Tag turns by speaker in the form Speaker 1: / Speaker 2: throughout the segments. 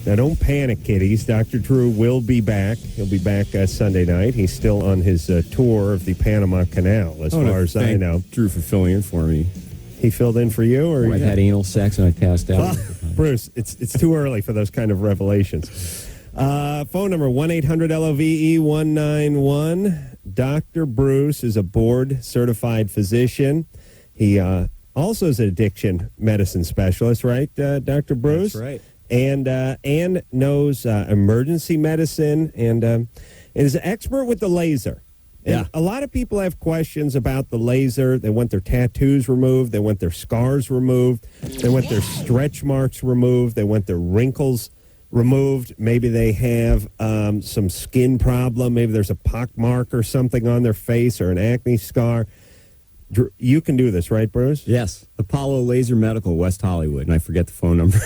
Speaker 1: Now, don't panic, kiddies. Dr. Drew will be back. He'll be back Sunday night. He's still on his tour of the Panama Canal, as far as I know.
Speaker 2: Drew for filling in for me.
Speaker 1: He filled in for you? Or
Speaker 2: I had anal sex and I passed out.
Speaker 1: Well, Bruce, it's too early for those kind of revelations. Phone number 1-800-LOVE-191. Dr. Bruce is a board-certified physician. He also is an addiction medicine specialist, right, Dr. Bruce?
Speaker 2: That's right.
Speaker 1: And knows emergency medicine and is an expert with the laser. And
Speaker 2: yeah.
Speaker 1: A lot of people have questions about the laser. They want their tattoos removed. They want their scars removed. They want their stretch marks removed. They want their wrinkles removed. Maybe they have some skin problem. Maybe there's a pock mark or something on their face or an acne scar. You can do this, right, Bruce?
Speaker 2: Yes. Apollo Laser Medical, West Hollywood. And I forget the phone number.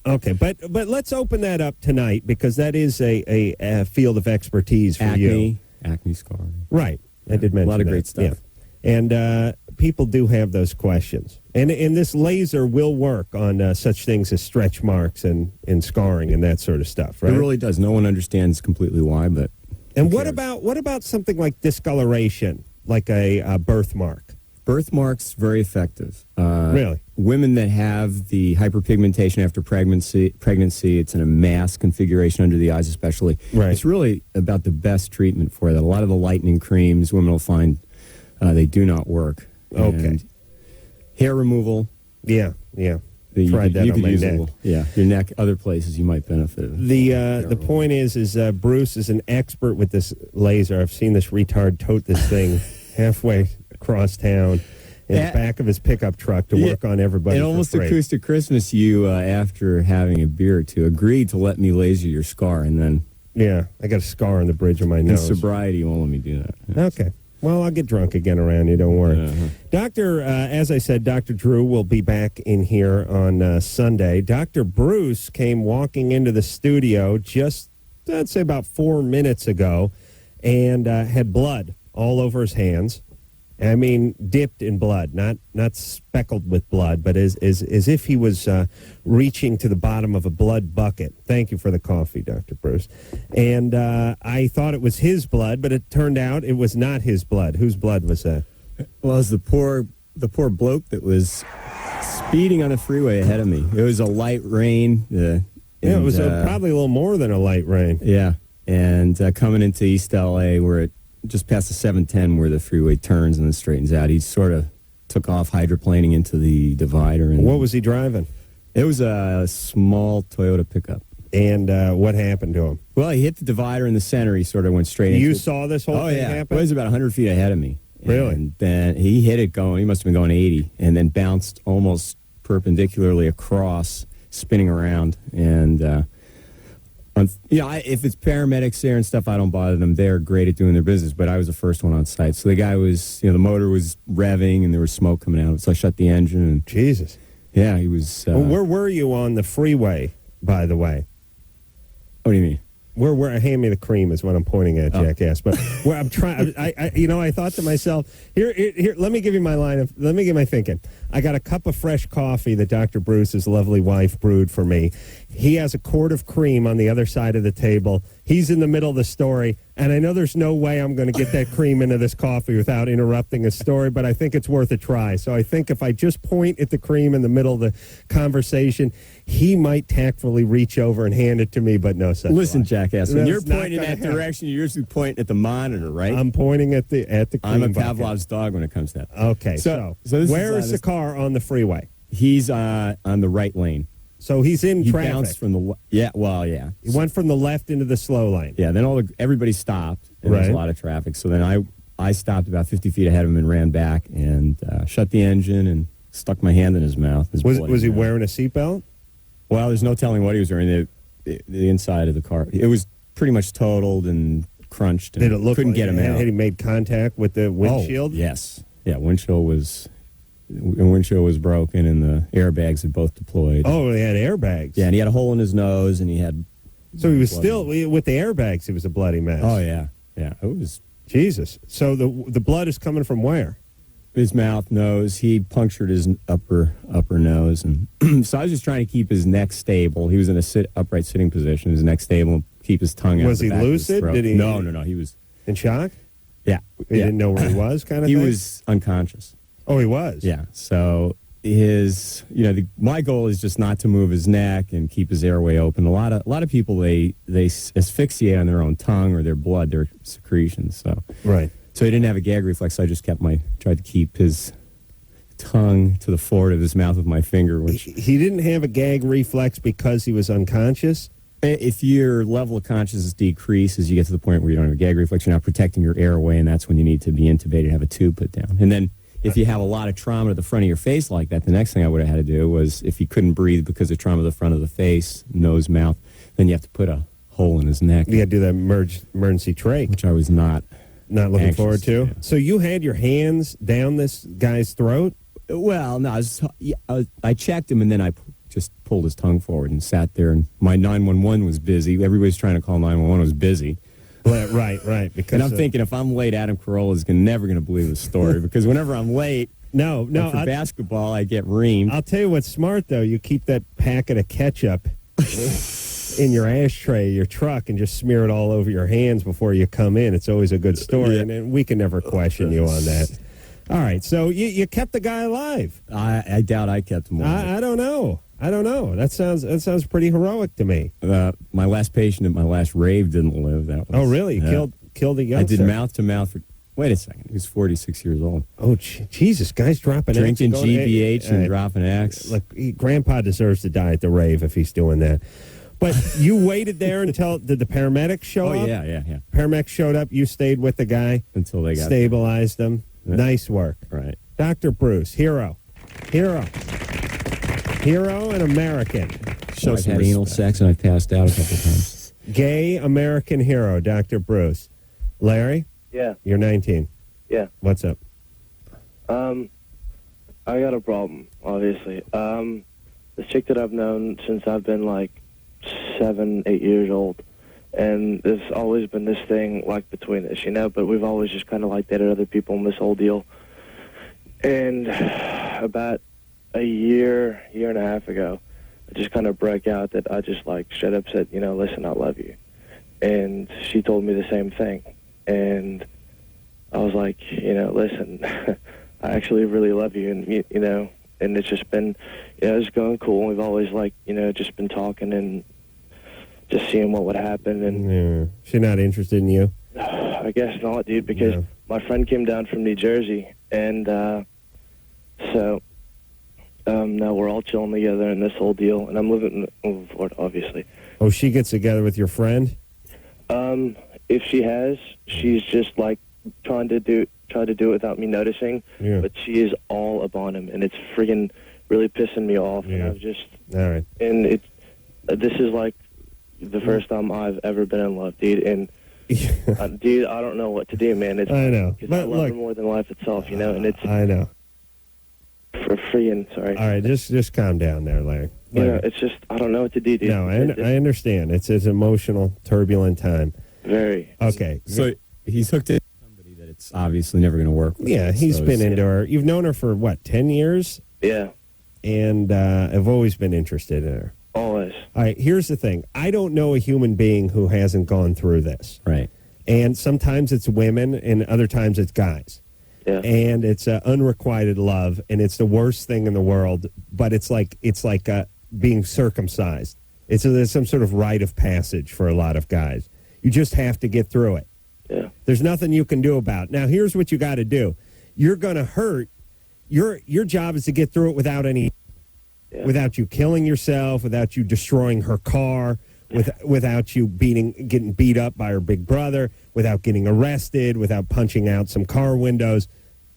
Speaker 1: Okay, but let's open that up tonight because that is a field of expertise for you.
Speaker 2: Acne scar.
Speaker 1: Right. Yeah. I did mention
Speaker 2: a lot of
Speaker 1: that.
Speaker 2: great stuff.
Speaker 1: Yeah. And people do have those questions. And this laser will work on such things as stretch marks and scarring and that sort of stuff, right?
Speaker 2: It really does. No one understands completely why, but
Speaker 1: and what about something like discoloration, like a birthmark?
Speaker 2: Birthmarks, very effective.
Speaker 1: Really?
Speaker 2: Women that have the hyperpigmentation after pregnancy, it's in a mass configuration under the eyes especially.
Speaker 1: Right.
Speaker 2: It's really about the best treatment for that. A lot of the lightening creams, women will find they do not work.
Speaker 1: Okay.
Speaker 2: And hair removal.
Speaker 1: Yeah. Tried that on my neck.
Speaker 2: Your neck, other places you might benefit.
Speaker 1: The point is Bruce is an expert with this laser. I've seen this retard tote this thing halfway across town in the back of his pickup truck to work on everybody.
Speaker 2: It
Speaker 1: for
Speaker 2: almost
Speaker 1: free.
Speaker 2: acoustic Christmas, you after having a beer or two agreed to let me laser your scar, and then
Speaker 1: I got a scar on the bridge of my nose.
Speaker 2: In sobriety won't let me do that.
Speaker 1: Okay. Well, I'll get drunk again around you. Don't worry.
Speaker 2: Uh-huh.
Speaker 1: As I said, Dr. Drew will be back in here on Sunday. Dr. Bruce came walking into the studio just, I'd say, about 4 minutes ago, and had blood all over his hands. I mean, dipped in blood, not speckled with blood, but as if he was reaching to the bottom of a blood bucket. Thank you for the coffee, Dr. Bruce. And I thought it was his blood, but it turned out it was not his blood. Whose blood was that?
Speaker 2: Well, it was the poor bloke that was speeding on the freeway ahead of me. It was a light rain.
Speaker 1: It was probably a little more than a light rain.
Speaker 2: Yeah, and coming into East L.A., where it just past the 710 where the freeway turns and then straightens out. He sort of took off hydroplaning into the divider. And
Speaker 1: what was he driving?
Speaker 2: It was a small Toyota pickup.
Speaker 1: And what happened to him?
Speaker 2: Well, he hit the divider in the center. He sort of went straight into it.
Speaker 1: You saw this whole thing happen?
Speaker 2: Well, he was about 100 feet ahead of me.
Speaker 1: Really?
Speaker 2: And then he hit it he must have been going 80, and then bounced almost perpendicularly across, spinning around. And if it's paramedics there and stuff, I don't bother them. They're great at doing their business, but I was the first one on site. So the guy was, the motor was revving and there was smoke coming out. So I shut the engine. And
Speaker 1: Jesus.
Speaker 2: Yeah, he was...
Speaker 1: well, where were you on the freeway, by the way?
Speaker 2: What do you mean?
Speaker 1: Where hand me the cream is what I'm pointing at, jackass. But where I'm trying, I thought to myself, here, let me give you let me give my thinking. I got a cup of fresh coffee that Dr. Bruce's lovely wife brewed for me. He has a quart of cream on the other side of the table. He's in the middle of the story, and I know there's no way I'm going to get that cream into this coffee without interrupting his story, but I think it's worth a try. So I think if I just point at the cream in the middle of the conversation, he might tactfully reach over and hand it to me, but no such
Speaker 2: Listen,
Speaker 1: luck.
Speaker 2: Jackass, when you're pointing in that direction, you're usually pointing at the monitor, right?
Speaker 1: I'm pointing at the cream
Speaker 2: I'm a
Speaker 1: bucket.
Speaker 2: Pavlov's dog when it comes to that.
Speaker 1: Okay, so where is the car on the freeway?
Speaker 2: He's on the right lane.
Speaker 1: So he's in traffic.
Speaker 2: He bounced from the
Speaker 1: He went from the left into the slow lane.
Speaker 2: Yeah, then everybody stopped, and there was a lot of traffic. So then I stopped about 50 feet ahead of him and ran back and shut the engine and stuck my hand in his mouth.
Speaker 1: Was he wearing a seatbelt?
Speaker 2: Well, there's no telling what he was wearing. The inside of the car, it was pretty much totaled and crunched. And
Speaker 1: did it look
Speaker 2: couldn't
Speaker 1: like
Speaker 2: get him out?
Speaker 1: Had he made contact with the windshield?
Speaker 2: Oh, yes. Yeah, windshield was broken and the airbags had both deployed.
Speaker 1: Oh, they had airbags.
Speaker 2: Yeah, and he had a hole in his nose and he had...
Speaker 1: So he was still, with the airbags, it was a bloody mess.
Speaker 2: Oh, yeah. Yeah, it was...
Speaker 1: Jesus. So the blood is coming from where?
Speaker 2: His mouth, nose. He punctured his upper nose, and so I was just trying to keep his neck stable. He was in a upright sitting position. His neck stable, and keep his tongue out.
Speaker 1: Was he lucid?
Speaker 2: Did he? No. He was
Speaker 1: in shock.
Speaker 2: Yeah,
Speaker 1: he didn't know where he was. Kind of.
Speaker 2: He
Speaker 1: thing?
Speaker 2: Was unconscious.
Speaker 1: Oh, he was.
Speaker 2: Yeah. So my goal is just not to move his neck and keep his airway open. A lot of people they asphyxiate on their own tongue or their blood, their secretions. So
Speaker 1: right.
Speaker 2: So he didn't have a gag reflex. So I just tried to keep his tongue to the forward of his mouth with my finger. Which
Speaker 1: he didn't have a gag reflex because he was unconscious.
Speaker 2: If your level of consciousness decreases, you get to the point where you don't have a gag reflex. You're not protecting your airway, and that's when you need to be intubated and have a tube put down. And then if you have a lot of trauma to the front of your face like that, the next thing I would have had to do was, if he couldn't breathe because of trauma to the front of the face, nose, mouth, then you have to put a hole in his neck.
Speaker 1: You got to do that emergency trach,
Speaker 2: which I was not
Speaker 1: looking forward to.
Speaker 2: Yeah.
Speaker 1: So you had your hands down this guy's throat?
Speaker 2: Well, no, I checked him, and then I just pulled his tongue forward and sat there, and my 911 was busy. Everybody's trying to call 911. It was busy.
Speaker 1: Right. Because,
Speaker 2: and I'm thinking, if I'm late, Adam Carolla is never going to believe the story, because whenever I'm late,
Speaker 1: for
Speaker 2: basketball, I get reamed.
Speaker 1: I'll tell you what's smart, though. You keep that packet of ketchup in your ashtray, your truck, and just smear it all over your hands before you come in. It's always a good story, and we can never question you on that. All right, so you kept the guy alive.
Speaker 2: I doubt I kept him alive.
Speaker 1: I don't know. That sounds pretty heroic to me.
Speaker 2: My last patient at my last rave didn't live. That was,
Speaker 1: really? Killed a youngster?
Speaker 2: I did mouth to mouth for. Wait a second. He was 46 years old.
Speaker 1: Oh, Jesus! Guys dropping
Speaker 2: drinking
Speaker 1: X,
Speaker 2: GBH and dropping X.
Speaker 1: Like Grandpa deserves to die at the rave if he's doing that. But you waited there until did the paramedics show up?
Speaker 2: Oh yeah.
Speaker 1: Paramedics showed up. You stayed with the guy
Speaker 2: until they got
Speaker 1: stabilized him. Yeah. Nice work.
Speaker 2: Right.
Speaker 1: Dr. Bruce, hero, and American.
Speaker 2: I've had anal sex and I passed out a couple times.
Speaker 1: Gay American hero, Dr. Bruce. Larry?
Speaker 3: Yeah.
Speaker 1: You're 19.
Speaker 3: Yeah.
Speaker 1: What's up?
Speaker 3: I got a problem, obviously. This chick that I've known since I've been like 7, 8 years old. And there's always been this thing, like, between us, but we've always just kind of, like, dated other people in this whole deal. And about a year and a half ago, I just kind of broke out that I just, like, straight up said, listen, I love you. And she told me the same thing. And I was like, listen, I actually really love you. And, and it's just been, it's going cool. We've always, like, just been talking and just seeing what would happen. And
Speaker 1: she's not interested in you?
Speaker 3: I guess not, dude, because my friend came down from New Jersey, and so now we're all chilling together in this whole deal, and I'm living in Florida, obviously.
Speaker 1: Oh, she gets together with your friend?
Speaker 3: If she has, she's just like try to do it without me noticing, but she is all up on him, and it's freaking really pissing me off. And I've just
Speaker 1: all right,
Speaker 3: and this is like the first time I've ever been in love, dude, and dude, I don't know what to do, man.
Speaker 1: I know,
Speaker 3: but I love her more than life itself, and it's
Speaker 1: I know.
Speaker 3: For freeing, sorry.
Speaker 1: All right, just calm down there, Larry.
Speaker 3: It's just I don't know what to do, dude.
Speaker 1: No, I understand. It's an emotional, turbulent time.
Speaker 3: Very.
Speaker 1: Okay,
Speaker 2: so he's hooked in somebody that it's obviously never going to work with.
Speaker 1: Yeah, he's been into her. You've known her for what, 10 years?
Speaker 3: Yeah.
Speaker 1: And I've always been interested in her.
Speaker 3: Always.
Speaker 1: All right, here's the thing. I don't know a human being who hasn't gone through this.
Speaker 2: Right.
Speaker 1: And sometimes it's women, and other times it's guys.
Speaker 3: Yeah.
Speaker 1: And it's unrequited love, and it's the worst thing in the world. But it's like being circumcised. There's some sort of rite of passage for a lot of guys. You just have to get through it.
Speaker 3: Yeah.
Speaker 1: There's nothing you can do about it. Now, here's what you got to do. You're going to hurt. Your job is to get through it without any. Yeah. Without you killing yourself, without you destroying her car, without you getting beat up by her big brother, without getting arrested, without punching out some car windows.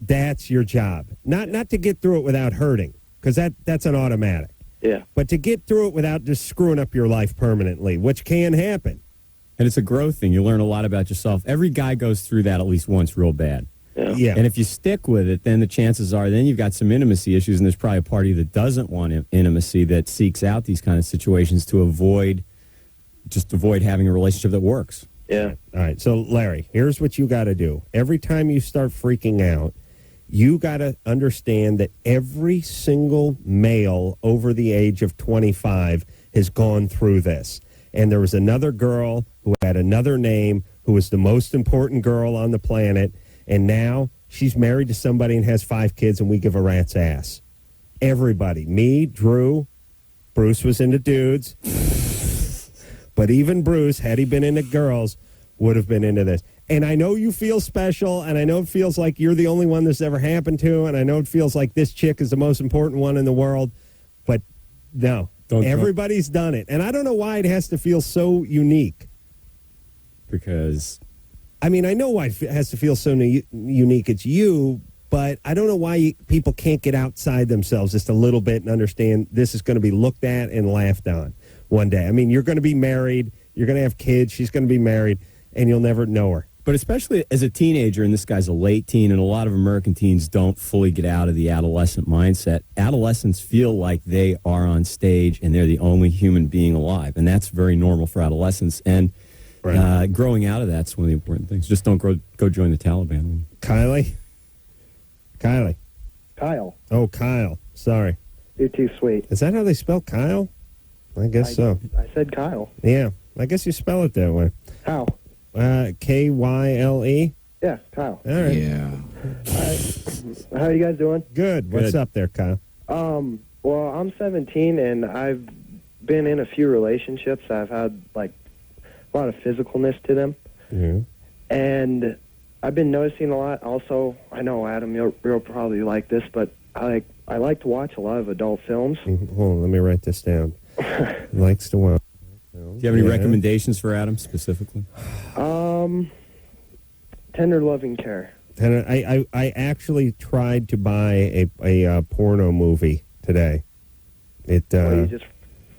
Speaker 1: That's your job. Not to get through it without hurting, because that's an automatic.
Speaker 3: Yeah.
Speaker 1: But to get through it without just screwing up your life permanently, which can happen.
Speaker 2: And it's a growth thing. You learn a lot about yourself. Every guy goes through that at least once real bad.
Speaker 1: Yeah.
Speaker 2: And if you stick with it, then the chances are then you've got some intimacy issues, and there's probably a party that doesn't want intimacy that seeks out these kind of situations to avoid having a relationship that works.
Speaker 3: Yeah.
Speaker 1: All right. So, Larry, here's what you got to do. Every time you start freaking out, You got to understand that every single male over the age of 25 has gone through this. And there was another girl who had another name who was the most important girl on the planet, and now she's married to somebody and has 5 kids, and we give a rat's ass. Everybody. Me, Drew, Bruce was into dudes, but even Bruce, had he been into girls, would have been into this. And I know you feel special, and I know it feels like you're the only one this ever happened to, and I know it feels like this chick is the most important one in the world, but no. Everybody's done it. And I don't know why it has to feel so unique.
Speaker 2: Because...
Speaker 1: I mean, I know why it has to feel so unique. It's you, but I don't know why people can't get outside themselves just a little bit and understand this is going to be looked at and laughed on one day. I mean, you're going to be married. You're going to have kids. She's going to be married, and you'll never know her.
Speaker 2: But especially as a teenager, and this guy's a late teen, and a lot of American teens don't fully get out of the adolescent mindset. Adolescents feel like they are on stage and they're the only human being alive, and that's very normal for adolescents. And growing out of that's one of the important things. Just don't go join the Taliban.
Speaker 1: Kylie?
Speaker 4: Kyle.
Speaker 1: Oh, Kyle. Sorry.
Speaker 4: You're too sweet.
Speaker 1: Is that how they spell Kyle? I guess so.
Speaker 4: I said Kyle.
Speaker 1: Yeah. I guess you spell it that way.
Speaker 4: How?
Speaker 1: Kyle?
Speaker 4: Yeah, Kyle.
Speaker 1: All right.
Speaker 2: Yeah.
Speaker 4: All right. How are you guys doing?
Speaker 1: Good. What's up there, Kyle?
Speaker 4: Well, I'm 17, and I've been in a few relationships. I've had, like, a lot of physicalness to them.
Speaker 1: Yeah.
Speaker 4: And I've been noticing a lot. Also, I know, Adam, you'll probably like this, but I like to watch a lot of adult films.
Speaker 1: Hold on, let me write this down. Likes to watch.
Speaker 2: Do you have any recommendations for Adam specifically?
Speaker 4: Tender Loving Care.
Speaker 1: And I actually tried to buy a porno movie today.
Speaker 4: You just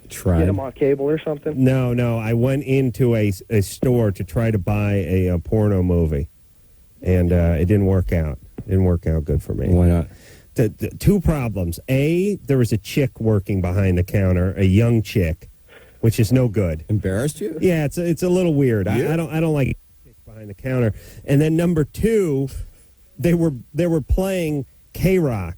Speaker 2: tried.
Speaker 4: get them off cable or something?
Speaker 1: No. I went into a store to try to buy a porno movie, and it didn't work out. It didn't work out good for me.
Speaker 2: Why not?
Speaker 1: The 2 problems. A, there was a chick working behind the counter, a young chick, which is no good.
Speaker 2: Embarrassed you?
Speaker 1: Yeah, it's a little weird.
Speaker 2: Yeah.
Speaker 1: I don't like chicks behind the counter. And then number 2, they were playing K-Rock.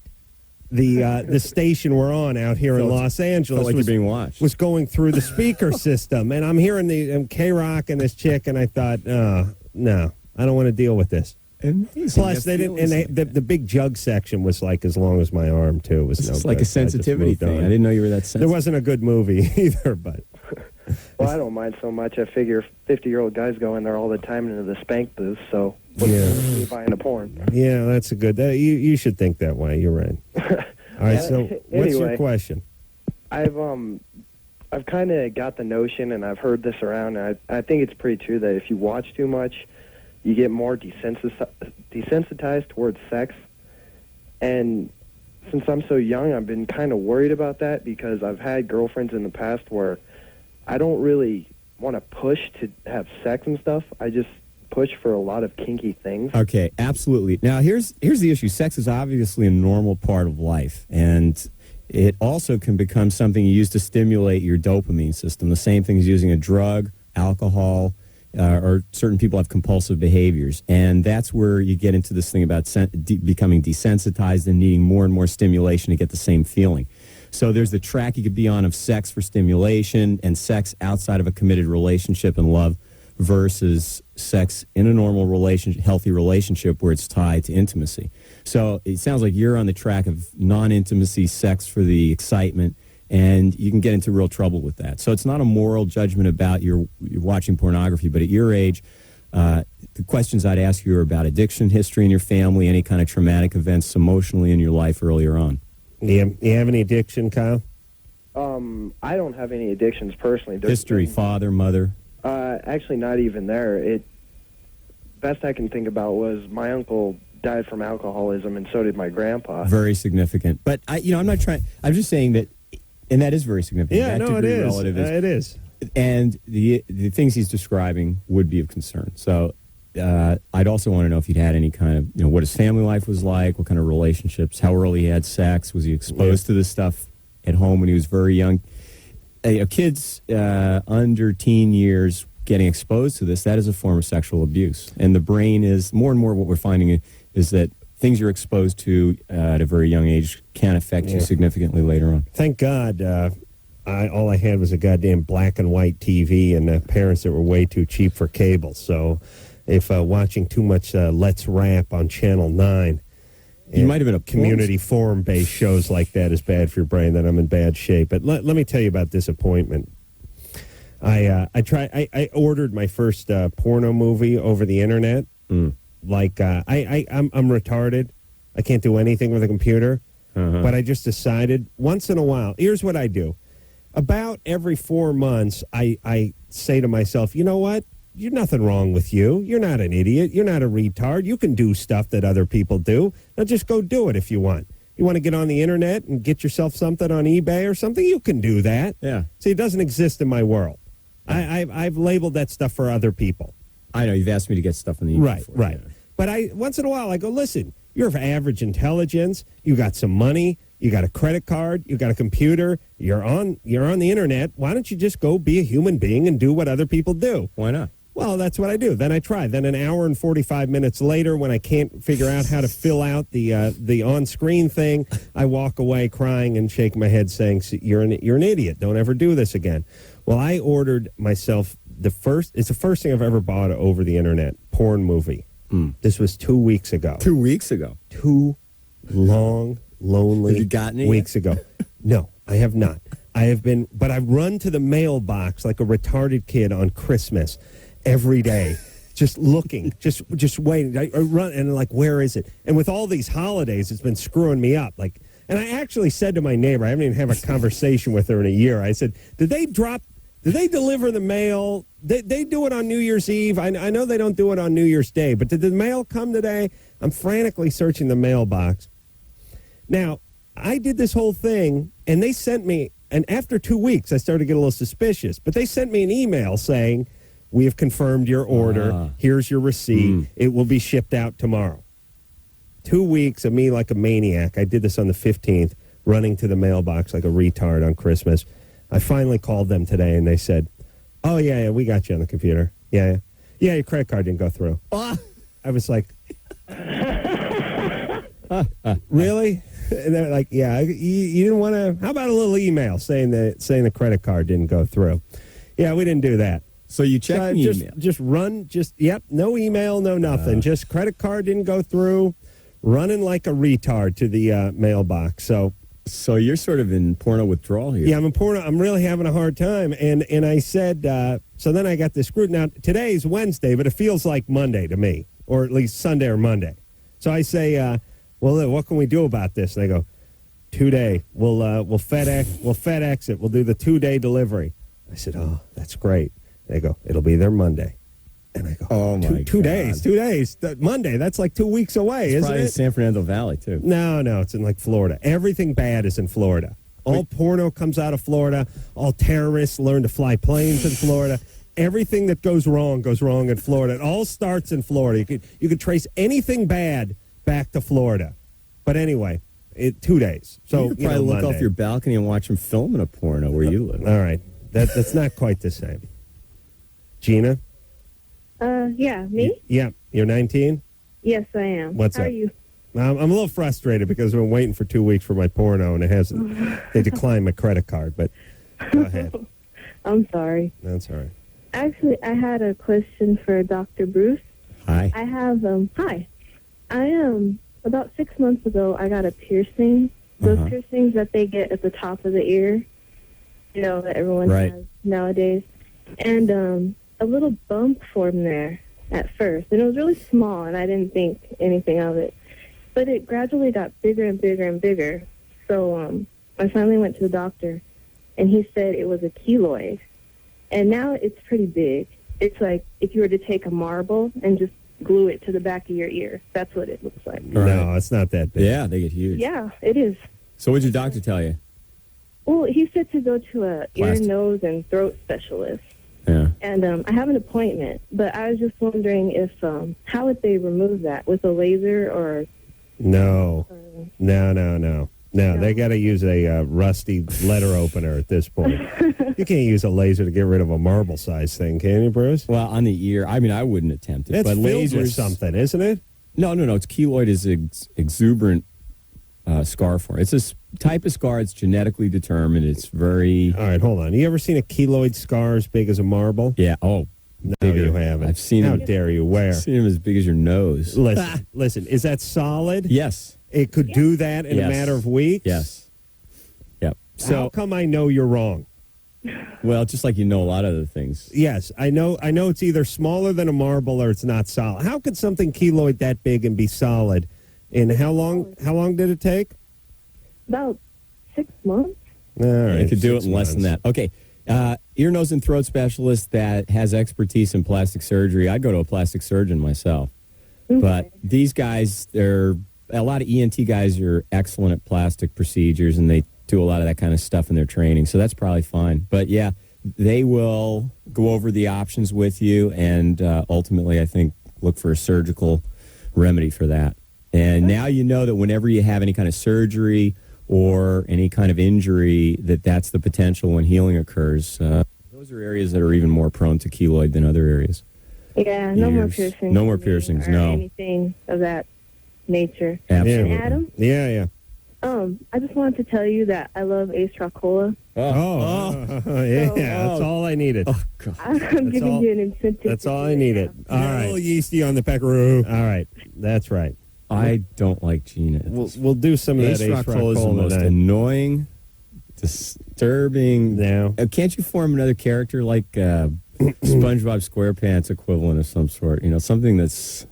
Speaker 1: The station we're on out here in Los Angeles
Speaker 2: like you're being watched.
Speaker 1: was going through the speaker system, and I'm hearing the K-Rock and this chick, and I thought, no, I don't want to deal with this.
Speaker 2: Amazing.
Speaker 1: Plus, they didn't, and the big jug section was like as long as my arm too. It was
Speaker 2: It's like a sensitivity thing. I didn't know you were that sensitive.
Speaker 1: There wasn't a good movie either, but.
Speaker 4: Well, I don't mind so much. I figure 50-year-old guys go in there all the time into the spank booth, so what's me buying a porn?
Speaker 1: Yeah, that's a good. You should think that way. You're right. All right. So, what's your question?
Speaker 4: I've kind of got the notion, and I've heard this around, and I think it's pretty true that if you watch too much, you get more desensitized towards sex. And since I'm so young, I've been kind of worried about that because I've had girlfriends in the past where I don't really want to push to have sex and stuff. I just push for a lot of kinky things.
Speaker 2: Okay, absolutely. Now, here's the issue. Sex is obviously a normal part of life, and it also can become something you use to stimulate your dopamine system. The same thing as using a drug, alcohol, or certain people have compulsive behaviors. And that's where you get into this thing about becoming desensitized and needing more and more stimulation to get the same feeling. So there's the track you could be on of sex for stimulation and sex outside of a committed relationship and love versus sex in a normal relationship, healthy relationship where it's tied to intimacy. So it sounds like you're on the track of non-intimacy sex for the excitement, and you can get into real trouble with that. So it's not a moral judgment about your watching pornography, but at your age, the questions I'd ask you are about addiction history in your family, any kind of traumatic events emotionally in your life earlier on.
Speaker 1: You have any addiction, Kyle?
Speaker 4: I don't have any addictions personally.
Speaker 2: History, father, mother?
Speaker 4: Actually, not even there. Best I can think about was my uncle died from alcoholism, and so did my grandpa.
Speaker 2: Very significant. But I'm not trying. I'm just saying that, and that is very significant.
Speaker 1: Yeah,
Speaker 2: that
Speaker 1: no, it is.
Speaker 2: It
Speaker 1: is.
Speaker 2: And the things he's describing would be of concern. So I'd also want to know if he'd had any kind of, what his family life was like, what kind of relationships, how early he had sex, was he exposed to this stuff at home when he was very young? Kids under teen years getting exposed to this, that is a form of sexual abuse. And the brain is, more and more what we're finding is that things you're exposed to at a very young age can affect you significantly later on.
Speaker 1: Thank God all I had was a goddamn black and white TV and parents that were way too cheap for cable. So if watching too much Let's Rap on Channel 9,
Speaker 2: you might have been a
Speaker 1: community forum-based shows like that is bad for your brain, then I'm in bad shape. But let me tell you about disappointment. I ordered my first porno movie over the internet. Like I'm retarded. I can't do anything with a computer. But I just decided once in a while. Here's what I do. About every 4 months, I say to myself, you know what? You're nothing wrong with you. You're not an idiot. You're not a retard. You can do stuff that other people do. Now just go do it if you want. You want to get on the internet and get yourself something on eBay or something? You can do that.
Speaker 2: Yeah.
Speaker 1: See, it doesn't exist in my world. I've labeled that stuff for other people.
Speaker 2: I know. You've asked me to get stuff on the eBay before.
Speaker 1: Right. But once in a while, I go, listen, you're of average intelligence. You got some money. You got a credit card. You got a computer. You're on the internet. Why don't you just go be a human being and do what other people do?
Speaker 2: Why not?
Speaker 1: Well, that's what I do. Then I try. Then an hour and 45 minutes later, when I can't figure out how to fill out the on-screen thing, I walk away crying and shake my head saying, you're an idiot. Don't ever do this again. Well, I ordered myself it's the first thing I've ever bought over the internet, porn movie. This was 2 weeks ago.
Speaker 2: 2 weeks ago.
Speaker 1: 2 long, lonely
Speaker 2: Have you gotten it
Speaker 1: weeks ago. No, I have not. But I've run to the mailbox like a retarded kid on Christmas every day, just looking, just waiting. I run and like, where is it? And with all these holidays, it's been screwing me up. Like, and I actually said to my neighbor, I haven't even had a conversation with her in a year. I said, did they deliver the mail? They do it on New Year's Eve. I know they don't do it on New Year's Day, but did the mail come today? I'm frantically searching the mailbox. Now, I did this whole thing, and they sent me, and after 2 weeks, I started to get a little suspicious, but they sent me an email saying, we have confirmed your order. Here's your receipt. It will be shipped out tomorrow. 2 weeks of me like a maniac. I did this on the 15th, running to the mailbox like a retard on Christmas. I finally called them today, and they said, oh, yeah, we got you on the computer. Yeah, your credit card didn't go through. I was like, really? And they're like, yeah, you didn't want to, how about a little email saying the credit card didn't go through? Yeah, we didn't do that.
Speaker 2: So you checked the email.
Speaker 1: No email, no nothing. Just credit card didn't go through, running like a retard to the mailbox.
Speaker 2: So you're sort of in porno withdrawal here.
Speaker 1: Yeah, I'm in porno. I'm really having a hard time. And I said, so then I got this screwed. Now, today's Wednesday, but it feels like Monday to me, or at least Sunday or Monday. So I say, well, what can we do about this? And they go, 2 day. We'll FedEx it. We'll do the 2 day delivery. I said, oh, that's great. They go, it'll be there Monday. And I go,
Speaker 2: oh, my God.
Speaker 1: 2 days, 2 days. Monday, that's like 2 weeks away, isn't
Speaker 2: probably
Speaker 1: it?
Speaker 2: in San Fernando Valley, too.
Speaker 1: No, it's in like Florida. Everything bad is in Florida. All porno comes out of Florida. All terrorists learn to fly planes in Florida. Everything that goes wrong in Florida. It all starts in Florida. You could trace anything bad back to Florida. But anyway, 2 days. So
Speaker 2: you could probably look
Speaker 1: Monday.
Speaker 2: off your balcony and watch them filming a porno where you live.
Speaker 1: All right. That's not quite the same. Gina?
Speaker 5: Yeah, me?
Speaker 1: Yeah. You're 19?
Speaker 5: Yes, I am.
Speaker 1: What's
Speaker 5: How
Speaker 1: up?
Speaker 5: are you?
Speaker 1: I'm a little frustrated because I've been waiting for 2 weeks for my porno, and it hasn't. They declined my credit card, but go ahead.
Speaker 5: I'm sorry.
Speaker 1: That's all right.
Speaker 5: Actually, I had a question for Dr. Bruce.
Speaker 2: Hi.
Speaker 5: I have, hi. About 6 months ago, I got a piercing. Those piercings that they get at the top of the ear, that everyone has nowadays. And a little bump formed there at first. And it was really small, and I didn't think anything of it. But it gradually got bigger and bigger and bigger. So I finally went to the doctor, and he said it was a keloid. And now it's pretty big. It's like if you were to take a marble and just glue it to the back of your ear. That's what it looks like.
Speaker 2: Right.
Speaker 1: No, it's not that big.
Speaker 2: Yeah, they get huge.
Speaker 5: Yeah, it is.
Speaker 2: So what did your doctor tell you?
Speaker 5: Well, he said to go to a ear, nose, and throat specialist.
Speaker 2: Yeah.
Speaker 5: And I have an appointment, but I was just wondering if how would they remove that, with a laser or?
Speaker 1: No, they got to use a rusty letter opener at this point. You can't use a laser to get rid of a marble-sized thing, can you, Bruce?
Speaker 2: Well, on the ear, I mean, I wouldn't attempt it.
Speaker 1: It's
Speaker 2: but
Speaker 1: filled with
Speaker 2: lasers,
Speaker 1: something, isn't it?
Speaker 2: No. It's keloid is exuberant scar form. It's a type of scar. It's genetically determined. It's very...
Speaker 1: All right, hold on. You ever seen a keloid scar as big as a marble?
Speaker 2: Yeah. Oh,
Speaker 1: No,
Speaker 2: bigger.
Speaker 1: you haven't.
Speaker 2: I've seen
Speaker 1: How
Speaker 2: them.
Speaker 1: dare you? Where?
Speaker 2: I've seen them as big as your nose.
Speaker 1: Listen. Is that solid?
Speaker 2: Yes.
Speaker 1: It could do that in a
Speaker 2: Yes.
Speaker 1: matter of weeks?
Speaker 2: Yes. Yep.
Speaker 1: How
Speaker 2: So,
Speaker 1: come I know you're wrong?
Speaker 2: well, just like you know a lot of other things.
Speaker 1: Yes, I know it's either smaller than a marble or it's not solid. How could something keloid that big and be solid? And how long did it take?
Speaker 5: About 6 months.
Speaker 1: All right.
Speaker 2: You could do it
Speaker 1: 6
Speaker 2: in less than
Speaker 1: months.
Speaker 2: that. Okay. Ear, nose, and throat specialist that has expertise in plastic surgery. I'd go to a plastic surgeon myself. But these guys, a lot of ENT guys are excellent at plastic procedures, and they do a lot of that kind of stuff in their training. So that's probably fine. But, yeah, they will go over the options with you and ultimately, I think, look for a surgical remedy for that. And now you know that whenever you have any kind of surgery or any kind of injury, that's the potential when healing occurs. Those are areas that are even more prone to keloid than other areas.
Speaker 5: Yeah, no more
Speaker 2: Ears.
Speaker 5: piercings.
Speaker 2: No more
Speaker 5: for me
Speaker 2: piercings,
Speaker 5: or
Speaker 2: no.
Speaker 5: anything of that nature.
Speaker 2: Absolutely.
Speaker 5: And Adam,
Speaker 1: Yeah.
Speaker 5: I just wanted to tell you that I love Ace Carolla.
Speaker 1: Yeah, that's all I needed.
Speaker 2: Oh, God.
Speaker 5: I'm giving you an incentive.
Speaker 1: That's
Speaker 5: to
Speaker 1: all
Speaker 5: do
Speaker 1: I
Speaker 5: it
Speaker 1: needed.
Speaker 5: now.
Speaker 1: All
Speaker 2: A
Speaker 1: right.
Speaker 2: little yeasty on the peckaroo.
Speaker 1: All right. That's right.
Speaker 2: I don't like Gina.
Speaker 1: We'll do some of that
Speaker 2: Ace Rockcola is the
Speaker 1: Rockcola
Speaker 2: most
Speaker 1: tonight.
Speaker 2: annoying, disturbing.
Speaker 1: Now,
Speaker 2: Can't you form another character like SpongeBob SquarePants equivalent of some sort? You know, something that's...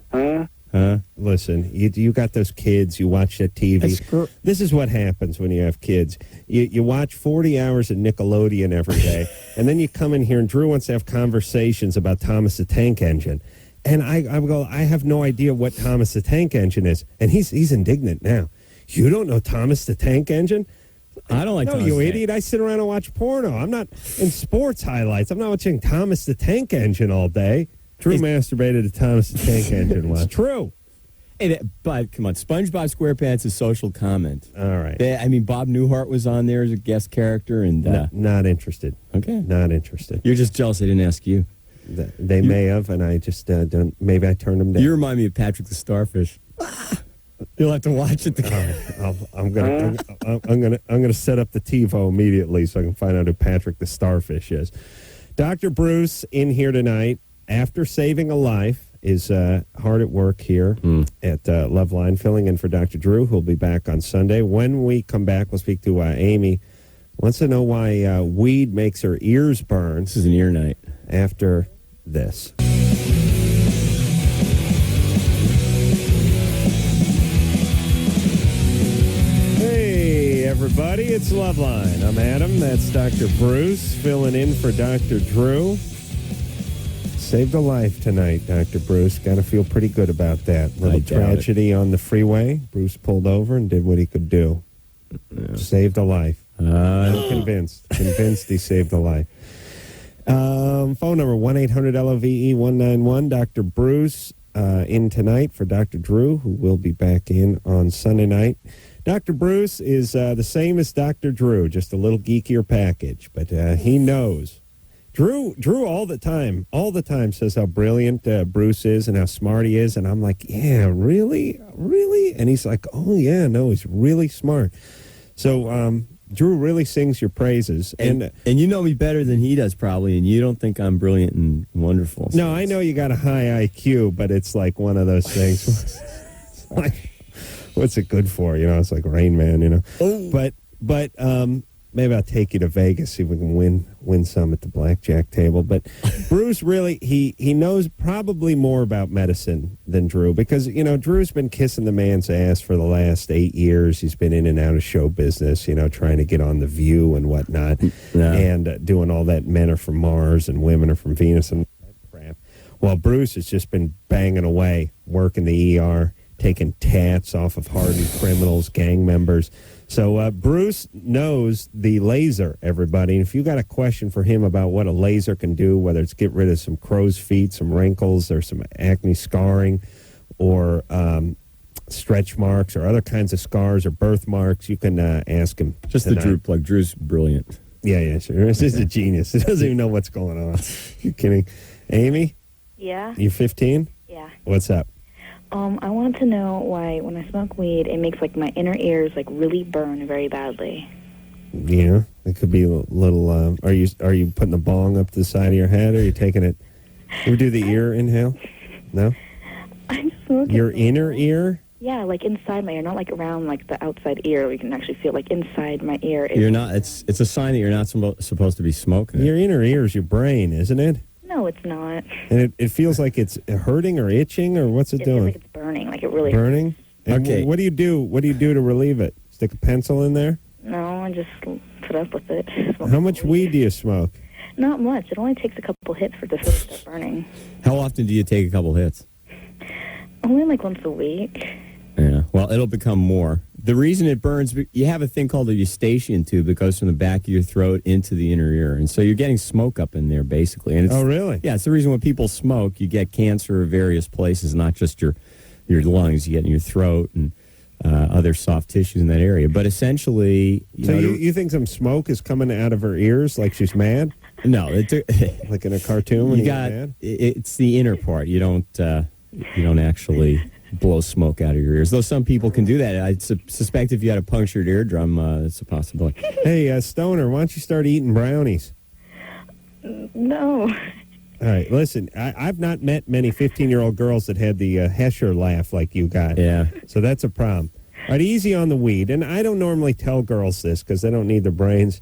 Speaker 1: listen, you got those kids, you watch that TV. This is what happens when you have kids. You watch 40 hours of Nickelodeon every day, and then you come in here, and Drew wants to have conversations about Thomas the Tank Engine. And I go, I have no idea what Thomas the Tank Engine is. And he's indignant now. You don't know Thomas the Tank Engine?
Speaker 2: I don't like
Speaker 1: No,
Speaker 2: Thomas
Speaker 1: you
Speaker 2: the Tank.
Speaker 1: idiot. I sit around and watch porno. I'm not in sports highlights. I'm not watching Thomas the Tank Engine all day. Drew masturbated to Thomas the Tank Engine once. True.
Speaker 2: But come on, SpongeBob SquarePants is social comment.
Speaker 1: All right.
Speaker 2: Bob Newhart was on there as a guest character, and
Speaker 1: Not interested.
Speaker 2: okay,
Speaker 1: Not interested.
Speaker 2: you're just jealous I didn't ask you.
Speaker 1: They may have, and I just don't. Maybe I turned them down.
Speaker 2: You remind me of Patrick the Starfish. You'll have to watch it.
Speaker 1: I'm gonna set up the TiVo immediately so I can find out who Patrick the Starfish is. Dr. Bruce in here tonight after saving a life. Is hard at work here at Loveline, filling in for Dr. Drew, who'll be back on Sunday. When we come back, we'll speak to Amy. Wants to know why weed makes her ears burn.
Speaker 2: This is an ear night.
Speaker 1: After this. Hey, everybody, it's Loveline. I'm Adam. That's Dr. Bruce, filling in for Dr. Drew. Saved a life tonight, Dr. Bruce. Got to feel pretty good about that. Little tragedy on the freeway. Bruce pulled over and did what he could do. Yeah. Saved a life. I'm convinced. Convinced he saved a life. Phone number 1-800-LOVE-191. Dr. Bruce in tonight for Dr. Drew, who will be back in on Sunday night. Dr. Bruce is the same as Dr. Drew, just a little geekier package, but he knows. Drew all the time says how brilliant Bruce is and how smart he is, and I'm like, yeah, really? And he's like, oh, yeah, no, he's really smart. So Drew really sings your praises.
Speaker 2: And you know me better than he does probably, and you don't think I'm brilliant and wonderful. So
Speaker 1: no, I know you got a high IQ, but it's like one of those things. Like, what's it good for? You know, it's like Rain Man, you know. Oh. But maybe I'll take you to Vegas, see if we can win some at the blackjack table. But Bruce really, he knows probably more about medicine than Drew because, you know, Drew's been kissing the man's ass for the last 8 years. He's been in and out of show business, you know, trying to get on The View and whatnot, and doing all that men are from Mars and women are from Venus and crap. While Bruce has just been banging away, working the ER, taking tats off of hardened criminals, gang members. So Bruce knows the laser, everybody. And if you got a question for him about what a laser can do, whether it's get rid of some crow's feet, some wrinkles, or some acne scarring, or stretch marks, or other kinds of scars or birthmarks, you can ask him.
Speaker 2: Just
Speaker 1: tonight.
Speaker 2: the Drew plug. Drew's brilliant.
Speaker 1: Yeah, sure. This is a genius. He doesn't even know what's going on. You kidding? Amy?
Speaker 6: Yeah?
Speaker 1: You 15?
Speaker 6: Yeah.
Speaker 1: What's up?
Speaker 6: I wanted to know why when I smoke weed, it makes like my inner ears like really burn very badly.
Speaker 1: Yeah, it could be a little. Are you putting the bong up to the side of your head? Or are you taking it? You ever do the ear inhale? No.
Speaker 6: I'm smoking.
Speaker 1: Your inner ear?
Speaker 6: Yeah, like inside my ear, not like around like the outside ear. We can actually feel like inside my ear.
Speaker 2: You're not. It's a sign that you're not supposed to be smoking.
Speaker 1: Your inner ear is your brain, isn't it?
Speaker 6: No, it's not.
Speaker 1: And it feels like it's hurting or itching or what's it
Speaker 6: It
Speaker 1: doing?
Speaker 6: feels like it's burning, like it really
Speaker 1: Burning? And
Speaker 2: Okay.
Speaker 1: What do you do? What do you do to relieve it? Stick a pencil in there?
Speaker 6: No, I just put up with it.
Speaker 1: How much weed do you smoke?
Speaker 6: Not much. It only takes a couple hits for it to really start burning.
Speaker 2: How often do you take a couple hits?
Speaker 6: Only like once a week.
Speaker 2: Yeah. Well, it'll become more. The reason it burns, you have a thing called a eustachian tube that goes from the back of your throat into the inner ear, and so you're getting smoke up in there basically. And it's,
Speaker 1: Oh, really?
Speaker 2: Yeah, it's the reason when people smoke, you get cancer of various places, not just your lungs. You get in your throat and other soft tissues in that area. But essentially,
Speaker 1: you think some smoke is coming out of her ears like she's mad?
Speaker 2: No,
Speaker 1: Like in a cartoon when
Speaker 2: you
Speaker 1: you
Speaker 2: got
Speaker 1: get mad?
Speaker 2: it's the inner part. You don't actually blow smoke out of your ears. Though some people can do that. I suspect if you had a punctured eardrum, it's a possibility.
Speaker 1: Hey, Stoner, why don't you start eating brownies?
Speaker 6: No.
Speaker 1: All right, listen, I've not met many 15-year-old girls that had the Hesher laugh like you got.
Speaker 2: Yeah.
Speaker 1: So that's a problem. All right, easy on the weed. And I don't normally tell girls this because they don't need their brains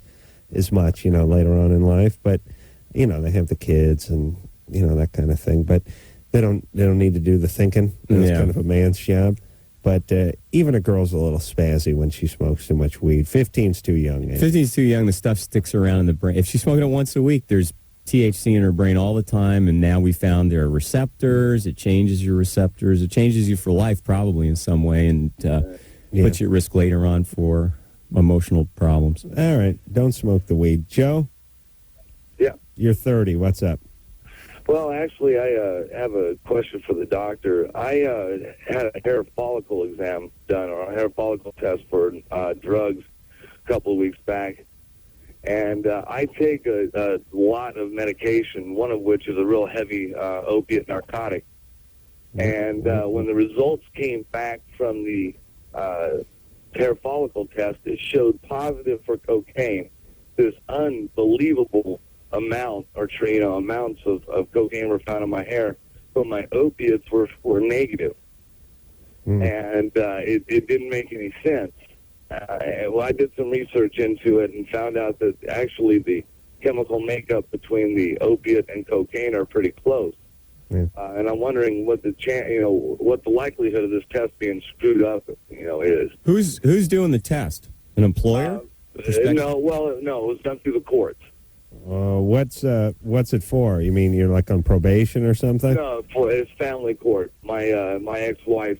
Speaker 1: as much, later on in life. But, they have the kids and, that kind of thing. But they don't need to do the thinking. It's kind of a man's job. But even a girl's a little spazzy when she smokes too much weed. 15's too young.
Speaker 2: 15's too young. The stuff sticks around in the brain. If she's smoking it once a week, there's THC in her brain all the time, and now we found there are receptors. It changes your receptors. It changes you for life probably in some way, and puts you at risk later on for emotional problems.
Speaker 1: All right, don't smoke the weed. Joe?
Speaker 7: Yeah.
Speaker 1: You're 30. What's up?
Speaker 7: Well, actually, I have a question for the doctor. I had a hair follicle exam done, or a hair follicle test for drugs a couple of weeks back. And I take a lot of medication, one of which is a real heavy opiate narcotic. And when the results came back from the hair follicle test, it showed positive for cocaine. This unbelievable amount, amounts of cocaine were found in my hair, but my opiates were negative. And it didn't make any sense. Well, I did some research into it and found out that actually the chemical makeup between the opiate and cocaine are pretty close.
Speaker 1: Yeah.
Speaker 7: And I'm wondering what what the likelihood of this test being screwed up, is.
Speaker 2: Who's doing the test? An employer?
Speaker 7: No, it was done through the courts.
Speaker 1: What's it for? You mean you're like on probation or something?
Speaker 7: No, it's family court. My ex-wife,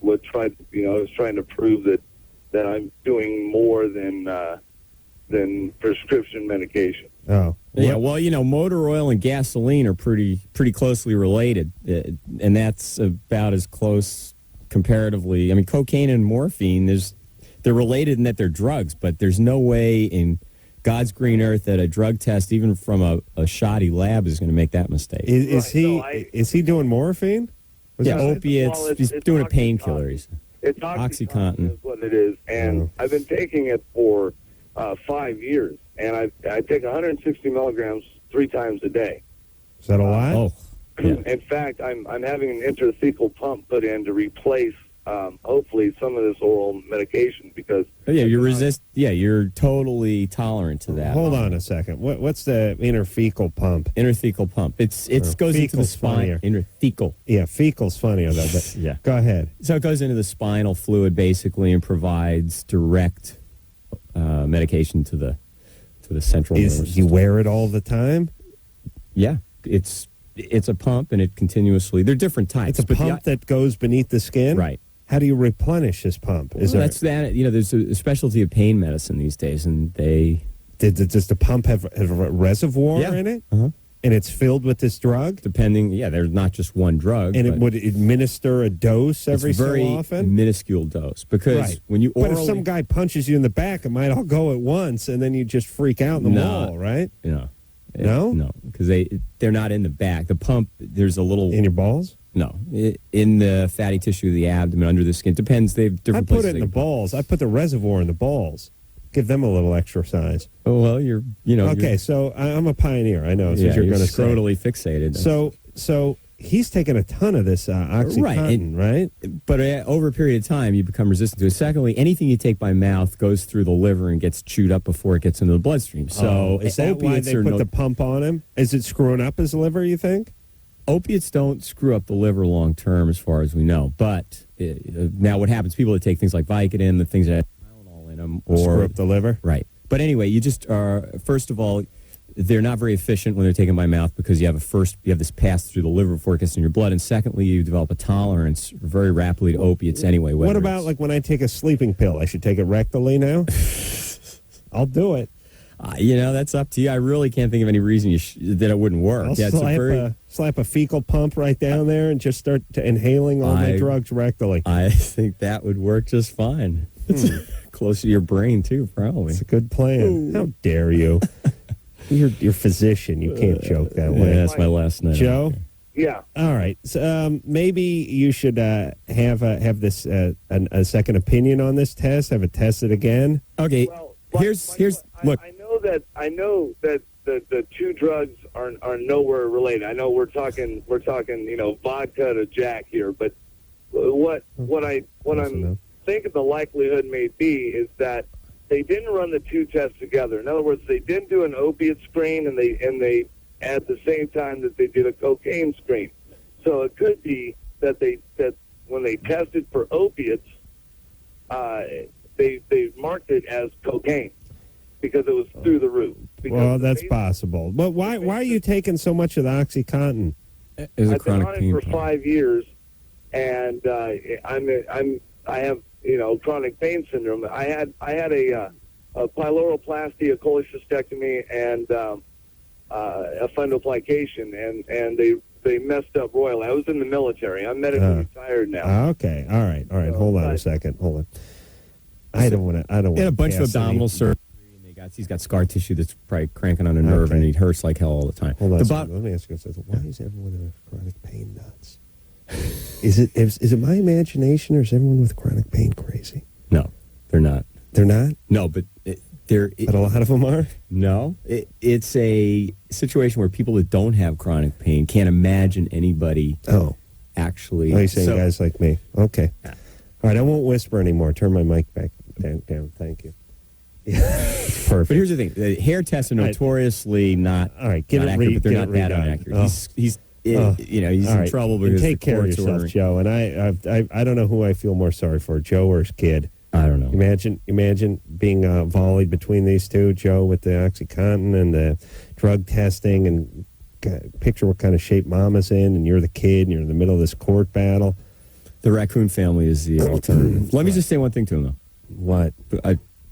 Speaker 7: was trying to prove that I'm doing more than prescription medication.
Speaker 1: Oh.
Speaker 2: Yeah, well, motor oil and gasoline are pretty closely related, and that's about as close comparatively. I mean, cocaine and morphine, they're related in that they're drugs, but there's no way in God's green earth that a drug test, even from a shoddy lab, is going to make that mistake.
Speaker 1: Is he doing morphine?
Speaker 2: Opiates. He's doing a painkiller.
Speaker 7: It's OxyContin is what it is, and I've been taking it for 5 years, and I take 160 milligrams 3 times a day.
Speaker 1: Is that a lot?
Speaker 2: Oh, yeah.
Speaker 7: In fact, I'm having an intrathecal pump put in to replace hopefully some of this oral medication because
Speaker 2: you're totally tolerant to that.
Speaker 1: Hold on a second. What's the interfecal pump?
Speaker 2: Interthecal pump. It goes into the spine. Interthecal.
Speaker 1: Yeah, fecal's funnier though. But
Speaker 2: yeah.
Speaker 1: Go ahead.
Speaker 2: So it goes into the spinal fluid basically and provides direct medication to the central nervous system.
Speaker 1: You wear it all the time?
Speaker 2: Yeah, it's a pump and it continuously. They're different types.
Speaker 1: It's a pump that goes beneath the skin.
Speaker 2: Right.
Speaker 1: How do you replenish this pump?
Speaker 2: There's a specialty of pain medicine these days, and
Speaker 1: does the pump have a reservoir in it?
Speaker 2: Uh-huh.
Speaker 1: And it's filled with this drug?
Speaker 2: There's not just one drug.
Speaker 1: And it would administer a dose every so often?
Speaker 2: It's a very minuscule dose. Because when you orally...
Speaker 1: But if some guy punches you in the back, it might all go at once, and then you just freak out in the mall, right?
Speaker 2: No.
Speaker 1: No?
Speaker 2: No, because they're not in the back. The pump, there's a little...
Speaker 1: In your balls?
Speaker 2: No. In the fatty tissue of the abdomen, under the skin. Depends. They have different
Speaker 1: I put
Speaker 2: places.
Speaker 1: it in the balls. I put the reservoir in the balls. Give them a little exercise.
Speaker 2: Oh, well,
Speaker 1: Okay, so I'm a pioneer. I know.
Speaker 2: You're
Speaker 1: going to
Speaker 2: scrotally fixated.
Speaker 1: So he's taking a ton of this OxyContin, right?
Speaker 2: But over a period of time, you become resistant to it. Secondly, anything you take by mouth goes through the liver and gets chewed up before it gets into the bloodstream. So
Speaker 1: is that why they put the pump on him? Is it screwing up his liver, you think?
Speaker 2: Opiates don't screw up the liver long term, as far as we know. But now, what happens? People that take things like Vicodin, the things that have Tylenol in them, or
Speaker 1: screw up the liver,
Speaker 2: right? But anyway, you just first of all, they're not very efficient when they're taken by mouth because you have this pass through the liver before it gets in your blood, and secondly, you develop a tolerance very rapidly to opiates anyway.
Speaker 1: What about like when I take a sleeping pill? I should take it rectally now. I'll do it.
Speaker 2: That's up to you. I really can't think of any reason that it wouldn't work.
Speaker 1: I'll slap a fecal pump right down there and just start inhaling all my drugs rectally.
Speaker 2: I think that would work just fine. It's close to your brain, too, probably.
Speaker 1: It's a good plan. Ooh. How dare you? You're a physician. You can't joke that way.
Speaker 2: Yeah, that's my last night.
Speaker 1: Joe?
Speaker 7: Yeah.
Speaker 1: All right. So, maybe you should have this a second opinion on this test. Have it tested again.
Speaker 2: Okay.
Speaker 7: Well,
Speaker 2: look.
Speaker 7: I know that the two drugs are nowhere related. I know we're talking vodka to Jack here, but what I'm thinking the likelihood may be is that they didn't run the two tests together. In other words, they didn't do an opiate screen, and they at the same time that they did a cocaine screen. So it could be that when they tested for opiates, they marked it as cocaine because it was through the roof.
Speaker 1: Well, that's possible. But why are you taking so much of the OxyContin?
Speaker 7: I've been on it for 5 years, and I have chronic pain syndrome. I had a pyloroplasty, a cholecystectomy, and a fundoplication, and they messed up royally. I was in the military. I'm medically retired now.
Speaker 1: Okay, all right. Hold on a second. Hold on. I don't want to.
Speaker 2: He had a bunch of abdominal surgery. He's got scar tissue that's probably cranking on a nerve, and he hurts like hell all the time.
Speaker 1: Hold on. Let me ask you something. Why is everyone with chronic pain nuts? Is it my imagination, or is everyone with chronic pain crazy?
Speaker 2: No, they're not.
Speaker 1: They're not?
Speaker 2: No, but
Speaker 1: but a lot of them are?
Speaker 2: No. It's a situation where people that don't have chronic pain can't imagine anybody actually.
Speaker 1: Oh, you're saying guys like me. Okay. All right, I won't whisper anymore. Turn my mic back down. Thank you. Yeah, perfect.
Speaker 2: But here's the thing: the hair tests are notoriously not.
Speaker 1: All right, get
Speaker 2: not
Speaker 1: it
Speaker 2: accurate, but they're not that
Speaker 1: redone.
Speaker 2: inaccurate. He's in trouble because
Speaker 1: take care of yourself, Joe. And I don't know who I feel more sorry for, Joe or his kid.
Speaker 2: I don't know.
Speaker 1: Imagine being volleyed between these two, Joe, with the OxyContin and the drug testing, and picture what kind of shape Mama's in, and you're the kid, and you're in the middle of this court battle.
Speaker 2: The raccoon family is the alternative. Let me just say one thing to him, though.
Speaker 1: What?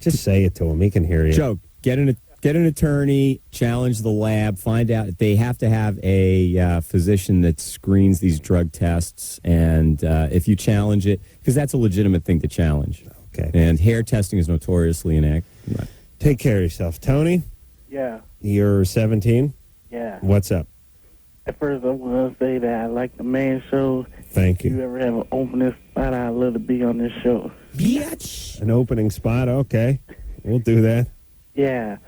Speaker 1: Just say it to him. He can hear you.
Speaker 2: Joe, get an attorney, challenge the lab, find out. They have to have a physician that screens these drug tests, and if you challenge it, because that's a legitimate thing to challenge.
Speaker 1: Okay.
Speaker 2: And hair testing is notoriously inaccurate.
Speaker 1: Take care of yourself. Tony?
Speaker 4: Yeah.
Speaker 1: You're 17?
Speaker 4: Yeah.
Speaker 1: What's up?
Speaker 4: At first, I'm going to say that I like the man show.
Speaker 1: Thank you.
Speaker 4: If you ever have an opening spot, I'd love to be on this show.
Speaker 2: Bitch!
Speaker 1: An opening spot? Okay. We'll do that.
Speaker 4: Yeah.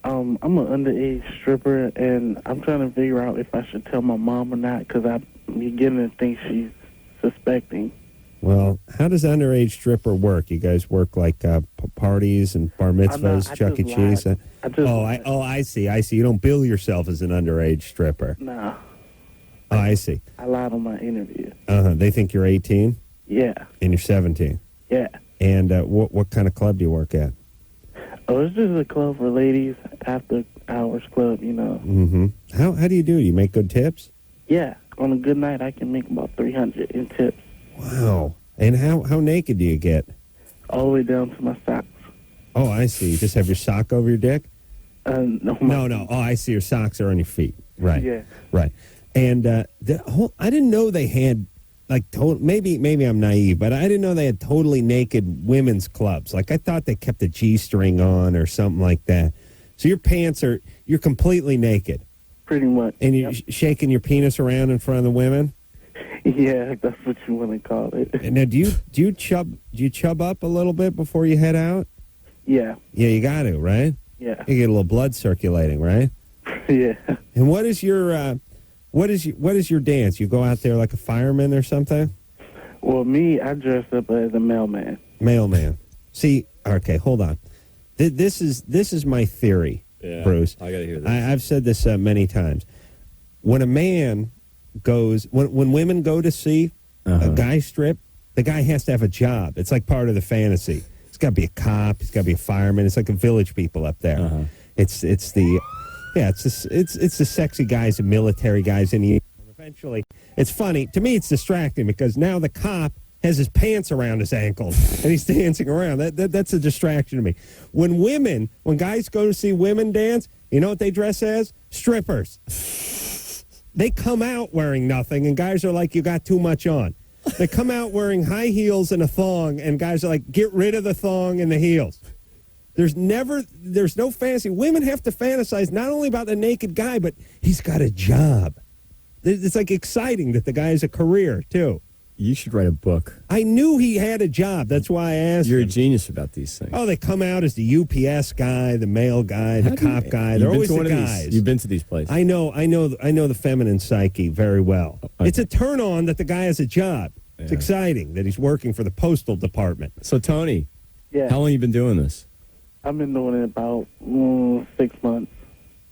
Speaker 4: I'm an underage stripper, and I'm trying to figure out if I should tell my mom or not, because I'm beginning to think she's suspecting.
Speaker 1: Well, how does underage stripper work? You guys work like parties and bar mitzvahs, Chuck E. Cheese? I see. You don't bill yourself as an underage stripper.
Speaker 4: No.
Speaker 1: Oh, I see.
Speaker 4: I lied on my interview.
Speaker 1: They think you're 18?
Speaker 4: Yeah.
Speaker 1: And you're 17?
Speaker 4: Yeah.
Speaker 1: And what kind of club do you work at?
Speaker 4: Oh, it's just a club for ladies, after hours club,
Speaker 1: Mm-hmm. How do you do? You make good tips?
Speaker 4: Yeah. On a good night, I can make about $300 in tips.
Speaker 1: Wow. And how naked do you get?
Speaker 4: All the way down to my socks.
Speaker 1: Oh, I see. You just have your sock over your dick?
Speaker 4: No.
Speaker 1: No. Oh, I see. Your socks are on your feet. Right.
Speaker 4: Yeah.
Speaker 1: Right. And I didn't know they had, maybe I'm naive, but I didn't know they had totally naked women's clubs. Like, I thought they kept a G-string on or something like that. So your pants you're completely naked.
Speaker 4: Pretty much.
Speaker 1: And you're shaking your penis around in front of the women?
Speaker 3: Yeah, if that's what you want to call it.
Speaker 1: And now, do you chub up a little bit before you head out?
Speaker 3: Yeah,
Speaker 1: Yeah, you got to, right?
Speaker 3: yeah,
Speaker 1: You get a little blood circulating, right?
Speaker 3: yeah.
Speaker 1: And what is your dance? You go out there like a fireman or something?
Speaker 3: Well, me, I dress up as a mailman.
Speaker 1: Mailman. See, okay, hold on. This is my theory, Bruce.
Speaker 2: I got to hear this.
Speaker 1: I've said this many times. When a man goes, when women go to see a guy strip, the guy has to have a job. It's like part of the fantasy. He's got to be a cop. He's got to be a fireman. It's like the village people up there. It's the sexy guys and military guys in the. Eventually, it's funny to me. It's distracting because now the cop has his pants around his ankles and he's dancing around. That's a distraction to me. When guys go to see women dance, you know what they dress as? Strippers. They come out wearing nothing, and guys are like, you got too much on. They come out wearing high heels and a thong, and guys are like, get rid of the thong and the heels. There's no fantasy. Women have to fantasize not only about the naked guy, but he's got a job. It's like exciting that the guy has a career, too.
Speaker 2: You should write a book.
Speaker 1: I knew he had a job. That's why I asked
Speaker 2: You're
Speaker 1: him.
Speaker 2: a genius about these things.
Speaker 1: Oh, they come out as the UPS guy, the mail guy, the cop guy. They're always the guys.
Speaker 2: You've been to these places.
Speaker 1: I know the feminine psyche very well.
Speaker 2: Okay.
Speaker 1: It's a turn on that the guy has a job. It's exciting that he's working for the postal department.
Speaker 2: So, Tony,
Speaker 3: Yeah,
Speaker 2: how long have you been doing this?
Speaker 3: I've been doing it about 6 months.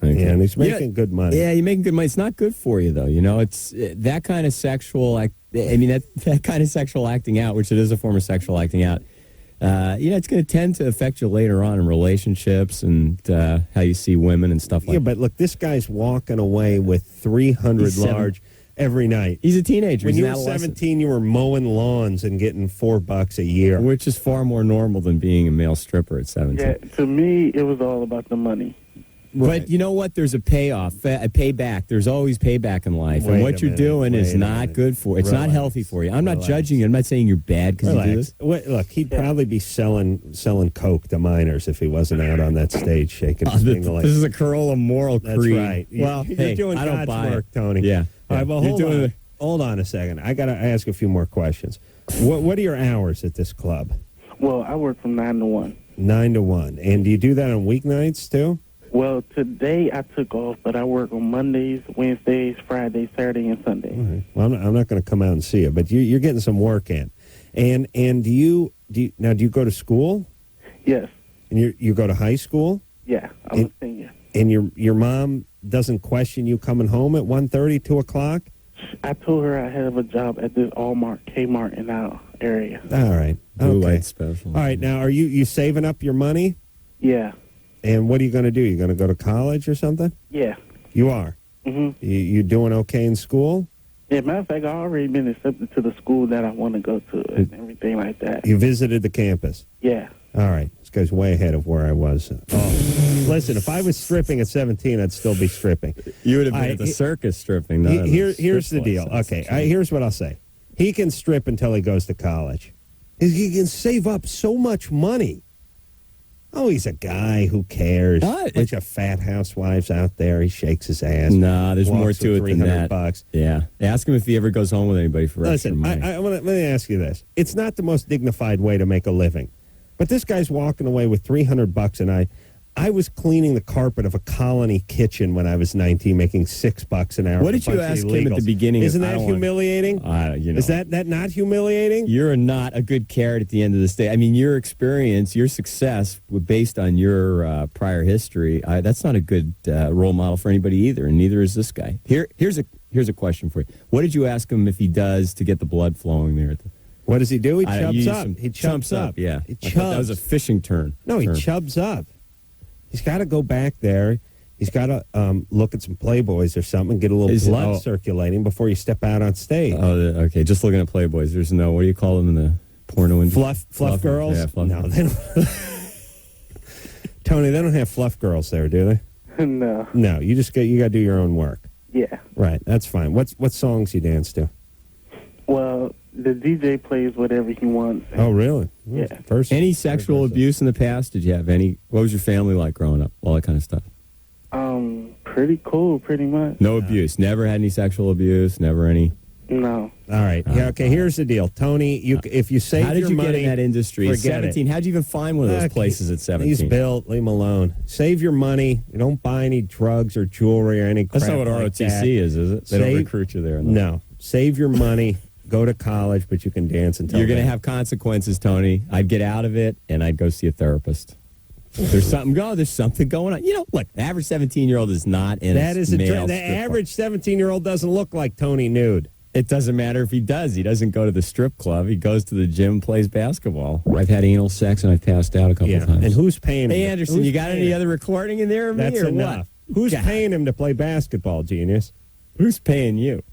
Speaker 2: Okay.
Speaker 1: Yeah, and he's making good money.
Speaker 2: Yeah, you're making good money. It's not good for you, though. You know, it's that kind of sexual. That kind of sexual acting out, which it is a form of sexual acting out. It's going to tend to affect you later on in relationships and how you see women and stuff like that.
Speaker 1: Yeah, but look, this guy's walking away with 300 large every night.
Speaker 2: He's a teenager.
Speaker 1: When
Speaker 2: He's
Speaker 1: you
Speaker 2: an
Speaker 1: were
Speaker 2: adolescent.
Speaker 1: 17, you were mowing lawns and getting $4 a year.
Speaker 2: Which is far more normal than being a male stripper at 17.
Speaker 3: Yeah, to me, it was all about the money.
Speaker 1: Right.
Speaker 2: But you know what? There's a payoff, a payback. There's always payback in life.
Speaker 1: Wait
Speaker 2: and
Speaker 1: a
Speaker 2: what you're
Speaker 1: minute,
Speaker 2: doing is
Speaker 1: wait a
Speaker 2: not
Speaker 1: minute.
Speaker 2: good for you. It's not
Speaker 1: Relax.
Speaker 2: healthy for you. I'm not
Speaker 1: Relax.
Speaker 2: judging you. I'm not saying you're bad because you do
Speaker 1: Relax.
Speaker 2: this.
Speaker 1: Look, he'd probably be selling coke to minors if he wasn't out on that stage shaking his finger like.
Speaker 2: This is a Carolla moral
Speaker 1: That's
Speaker 2: creed.
Speaker 1: right.
Speaker 2: Well,
Speaker 1: you're
Speaker 2: hey,
Speaker 1: doing
Speaker 2: I don't
Speaker 1: God's
Speaker 2: buy
Speaker 1: work,
Speaker 2: it.
Speaker 1: Tony.
Speaker 2: Yeah.
Speaker 1: All right, well, hold on a second. I got to ask a few more questions. What are your hours at this club?
Speaker 3: Well, I work from 9 to 1.
Speaker 1: 9 to 1. And do you do that on weeknights, too?
Speaker 3: Well, today I took off, but I work on Mondays, Wednesdays, Fridays, Saturday, and Sunday.
Speaker 1: All right. Well, I'm not going to come out and see you, but you're getting some work in. And do you go to school?
Speaker 3: Yes.
Speaker 1: And you go to high school?
Speaker 3: Yeah, I'm a senior.
Speaker 1: And your mom doesn't question you coming home at 1:30, 2 o'clock?
Speaker 3: I told her I have a job at this Kmart in our area.
Speaker 1: All right.
Speaker 2: Blue
Speaker 1: Okay.
Speaker 2: light special.
Speaker 1: All right. Now, are you saving up your money?
Speaker 3: Yeah.
Speaker 1: And what are you going to do? You going to go to college or something?
Speaker 3: Yeah.
Speaker 1: You are.
Speaker 3: Mm-hmm.
Speaker 1: You doing okay in school?
Speaker 3: Yeah, matter of fact, I've already been accepted to the school that I want to go to and everything like that.
Speaker 1: You visited the campus?
Speaker 3: Yeah.
Speaker 1: All right. This guy's way ahead of where I was. Oh. Listen, if I was stripping at 17, I'd still be stripping.
Speaker 2: You would have been at the circus stripping. Not
Speaker 1: Here's the deal. Okay, here's what I'll say. He can strip until he goes to college. He can save up so much money. Oh, he's a guy. Who cares? Bunch of fat housewives out there. He shakes his ass.
Speaker 2: Nah, there's more to it than that.
Speaker 1: $300.
Speaker 2: Yeah. Ask him if he ever goes home with anybody for extra
Speaker 1: Listen,
Speaker 2: money.
Speaker 1: let me ask you this. It's not the most dignified way to make a living. But this guy's walking away with $300 a night. I was cleaning the carpet of a colony kitchen when I was 19, making $6 an hour.
Speaker 2: What did you ask him at the beginning?
Speaker 1: Isn't that humiliating? Is that not humiliating?
Speaker 2: You're not a good carrot at the end of the day. I mean, your experience, your success, based on your prior history, that's not a good role model for anybody either, and neither is this guy. Here's a question for you. What did you ask him if he does to get the blood flowing there?
Speaker 1: What does he do? He chubs up. He chubs up.
Speaker 2: Yeah.
Speaker 1: He
Speaker 2: I thought that was a fishing term.
Speaker 1: No, he chubs up. He's got to go back there. He's got to look at some Playboys or something, get a little blood circulating before you step out on stage.
Speaker 2: Oh, okay. Just looking at Playboys. There's no, what do you call them in the porno industry?
Speaker 1: Fluff girls?
Speaker 2: Yeah, fluff.
Speaker 1: No, they don't. Tony, they don't have fluff girls there, do they?
Speaker 3: No.
Speaker 1: No, you got to do your own work.
Speaker 3: Yeah.
Speaker 1: Right, that's fine. What songs you dance to?
Speaker 3: Well, the DJ plays whatever he wants.
Speaker 1: Oh, really?
Speaker 3: Yeah.
Speaker 2: Any sexual abuse in the past? Did you have any? What was your family like growing up? All that kind of stuff.
Speaker 3: Pretty cool, pretty much.
Speaker 2: No abuse. Never had any sexual abuse. Never any.
Speaker 3: No.
Speaker 1: All right. Yeah. Okay. Here's the deal, Tony. If you save
Speaker 2: How did
Speaker 1: your
Speaker 2: you
Speaker 1: money,
Speaker 2: get in that industry? At
Speaker 1: forget
Speaker 2: 17. How'd you even find one of those places at 17?
Speaker 1: He's built. Leave him alone. Save your money. You don't buy any drugs or jewelry or any crap.
Speaker 2: That's not what
Speaker 1: like
Speaker 2: ROTC
Speaker 1: that.
Speaker 2: is it? They don't recruit you there.
Speaker 1: No. Save your money. Go to college, but you can dance until
Speaker 2: You're going to
Speaker 1: then.
Speaker 2: have consequences, Tony. I'd get out of it, and I'd go see a therapist. There's something going on. Look, the average 17-year-old is not in
Speaker 1: That is a
Speaker 2: male
Speaker 1: the
Speaker 2: strip
Speaker 1: average 17-year-old doesn't look like Tony nude.
Speaker 2: It doesn't matter if he does. He doesn't go to the strip club. He goes to the gym, plays basketball. I've had anal sex, and I've passed out a couple of times.
Speaker 1: And who's paying him?
Speaker 2: Hey, Anderson, you got any other recording in there of me
Speaker 1: That's
Speaker 2: or
Speaker 1: enough.
Speaker 2: what?
Speaker 1: Who's paying him to play basketball, genius?
Speaker 2: Who's paying you?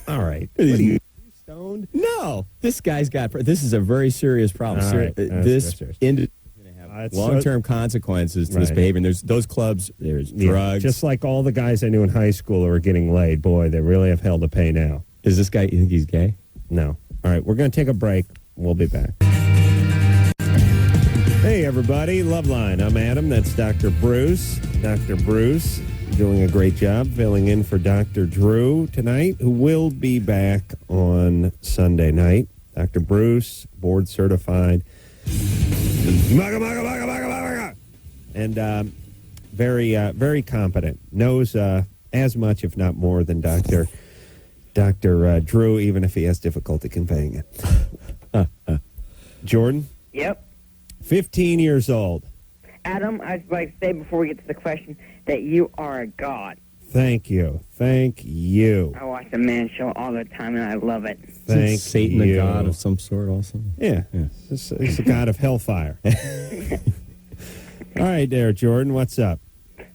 Speaker 1: All right. What are you stoned?
Speaker 2: No. This guy's got... This is a very serious problem.
Speaker 1: All right.
Speaker 2: This
Speaker 1: serious.
Speaker 2: industry is going to have long-term consequences to this behavior. And there's those clubs, there's drugs.
Speaker 1: Just like all the guys I knew in high school who were getting laid. Boy, they really have hell to pay now.
Speaker 2: Is this guy... You think he's gay?
Speaker 1: No. All right. We're going to take a break. We'll be back. Hey, everybody. Loveline. I'm Adam. That's Dr. Bruce. Dr. Bruce doing a great job filling in for Dr. Drew tonight, who will be back on Sunday night. Dr. Bruce, board certified. And very competent. Knows as much, if not more, than Dr. Drew, even if he has difficulty conveying it. Jordan?
Speaker 8: Yep.
Speaker 1: 15 years old.
Speaker 8: Adam, I'd like to say before we get to the question that you are a god.
Speaker 1: Thank you. Thank you.
Speaker 8: I watch the Man Show all the time, and I love it.
Speaker 1: Thank
Speaker 2: Satan
Speaker 1: you.
Speaker 2: a god of some sort also?
Speaker 1: Yeah. He's the god of hellfire. All right there, Jordan. What's up?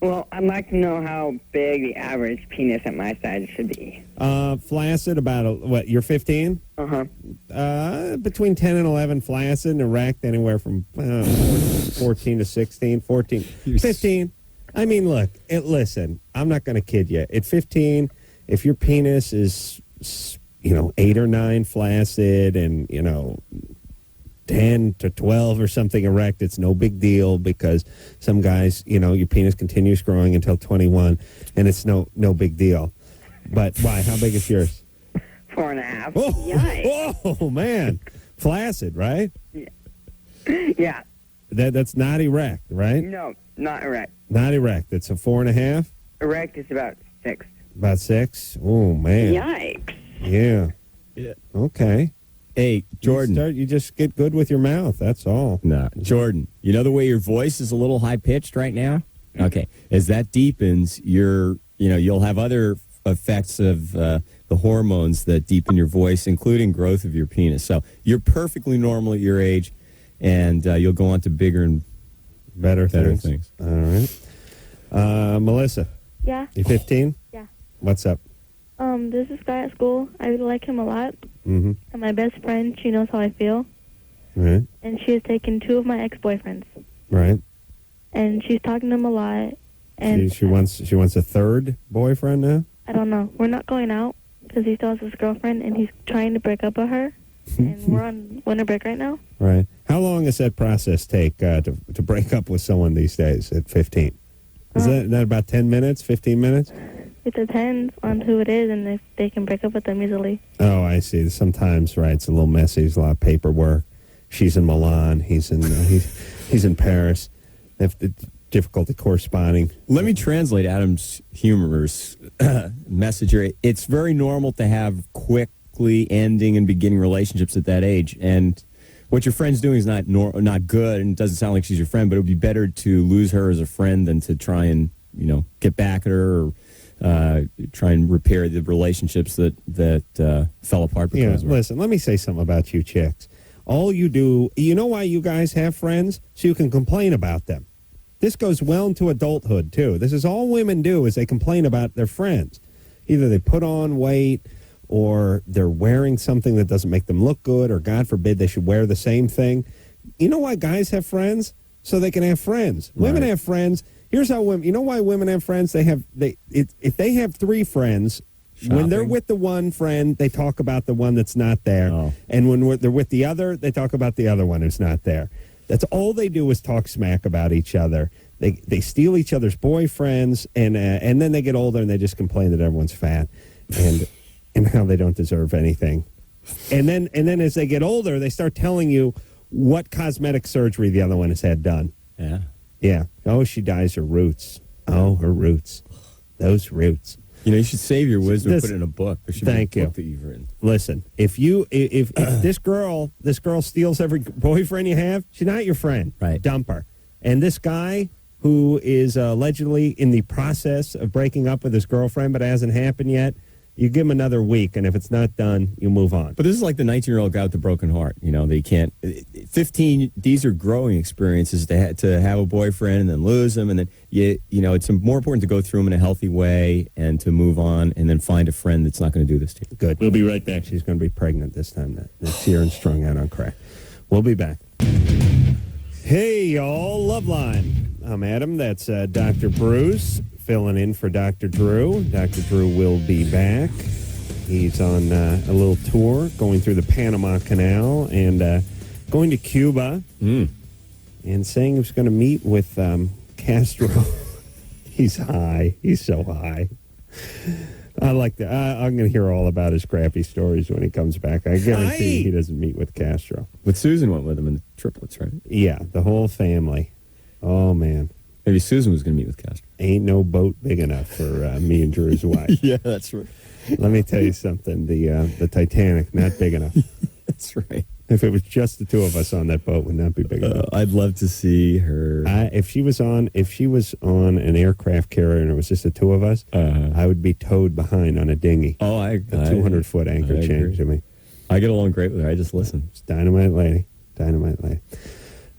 Speaker 8: Well, I'd like to know how big the average penis at my size should be.
Speaker 1: Flaccid, what, you're 15?
Speaker 8: Uh-huh.
Speaker 1: Between 10 and 11, flaccid, and erect anywhere from 14 to 16, 14, 15. I mean, look, listen, I'm not going to kid you. At 15, if your penis is, 8 or 9 flaccid and, 10 to 12 or something erect, it's no big deal because some guys, your penis continues growing until 21, and it's no big deal. But why? How big is yours?
Speaker 8: 4.5.
Speaker 1: Oh,
Speaker 8: Yikes.
Speaker 1: oh man. Flaccid, right?
Speaker 8: Yeah.
Speaker 1: That's not erect, right?
Speaker 8: No, not erect.
Speaker 1: Not erect. It's a 4.5?
Speaker 8: Erect is about 6.
Speaker 1: About 6? Oh, man.
Speaker 8: Yikes.
Speaker 1: Yeah. Okay.
Speaker 2: Hey, Jordan.
Speaker 1: You just get good with your mouth. That's all.
Speaker 2: No, Jordan, you know the way your voice is a little high-pitched right now? Okay. As that deepens, you'll have other effects of the hormones that deepen your voice, including growth of your penis. So you're perfectly normal at your age, and you'll go on to bigger and
Speaker 1: better things. All right. Melissa.
Speaker 5: Yeah.
Speaker 1: You 15?
Speaker 5: Yeah.
Speaker 1: What's up?
Speaker 5: There's this guy at school. I really like him a lot.
Speaker 1: Mm-hmm.
Speaker 5: And my best friend, she knows how I feel.
Speaker 1: Right.
Speaker 5: And she has taken 2 of my ex-boyfriends.
Speaker 1: Right.
Speaker 5: And she's talking to him a lot. And
Speaker 1: She wants a third boyfriend now?
Speaker 5: I don't know. We're not going out because he still has his girlfriend, and he's trying to break up with her. And we're on winter break right now.
Speaker 1: Right. How long does that process take to break up with someone these days at 15? Is that about 10 minutes, 15 minutes?
Speaker 5: It depends on who it is and if they can break up with them easily.
Speaker 1: Oh, I see. Sometimes, right, it's a little messy. There's a lot of paperwork. She's in Milan. He's in Paris. They have difficulty corresponding.
Speaker 2: Let me translate Adam's humorous message here. It's very normal to have quickly ending and beginning relationships at that age, and what your friend's doing is not good, and it doesn't sound like she's your friend, but it would be better to lose her as a friend than to try and get back at her or try and repair the relationships that fell apart because of her.
Speaker 1: Listen, let me say something about you chicks. All you do, you know why you guys have friends? So you can complain about them. This goes well into adulthood, too. This is all women do is they complain about their friends. Either they put on weight or they're wearing something that doesn't make them look good, or God forbid they should wear the same thing. You know why guys have friends? So they can have friends. Right. Women have friends. Here's how women, you know why women have friends? If they have 3 friends, when they're with the one friend, they talk about the one that's not there. Oh. And when they're with the other, they talk about the other one who's not there. That's all they do is talk smack about each other. They steal each other's boyfriends, and then they get older and they just complain that everyone's fat. And and how they don't deserve anything. And then as they get older, they start telling you what cosmetic surgery the other one has had done.
Speaker 2: Yeah.
Speaker 1: Yeah. Oh, she dyes her roots. Oh, her roots. Those roots.
Speaker 2: You should save your wisdom and put it in a book. There should
Speaker 1: Thank
Speaker 2: be a
Speaker 1: you.
Speaker 2: book that you've written.
Speaker 1: Listen, if this girl steals every boyfriend you have, she's not your friend.
Speaker 2: Right.
Speaker 1: Dump her. And this guy who is allegedly in the process of breaking up with his girlfriend but hasn't happened yet, you give him another week, and if it's not done, you move on.
Speaker 2: But this is like the 19-year-old guy with the broken heart. They can't. 15. These are growing experiences to have a boyfriend and then lose him, and then it's more important to go through them in a healthy way and to move on, and then find a friend that's not going to do this to you.
Speaker 1: Good. We'll be right back. She's going to be pregnant this time. Next year and strung out on crack. We'll be back. Hey, y'all. Loveline. I'm Adam. That's Dr. Bruce filling in for Dr. Drew. Dr. Drew will be back. He's on a little tour going through the Panama Canal and going to Cuba and saying he was going to meet with Castro. He's high. He's so high. I like that. I'm going to hear all about his crappy stories when he comes back. I guarantee he doesn't meet with Castro.
Speaker 2: But Susan went with him in the triplets, right?
Speaker 1: Yeah, the whole family. Oh, man.
Speaker 2: Maybe Susan was going to meet with Castro.
Speaker 1: Ain't no boat big enough for me and Drew's wife.
Speaker 2: Yeah, that's right.
Speaker 1: Let me tell you something. The Titanic, not big enough.
Speaker 2: That's right.
Speaker 1: If it was just the two of us on that boat, would not be big enough.
Speaker 2: I'd love to see her.
Speaker 1: If she was on an aircraft carrier and it was just the two of us, I would be towed behind on a dinghy.
Speaker 2: Oh,
Speaker 1: a 200-foot anchor chain to me.
Speaker 2: I get along great with her. I just listen.
Speaker 1: It's dynamite lady. Dynamite lady.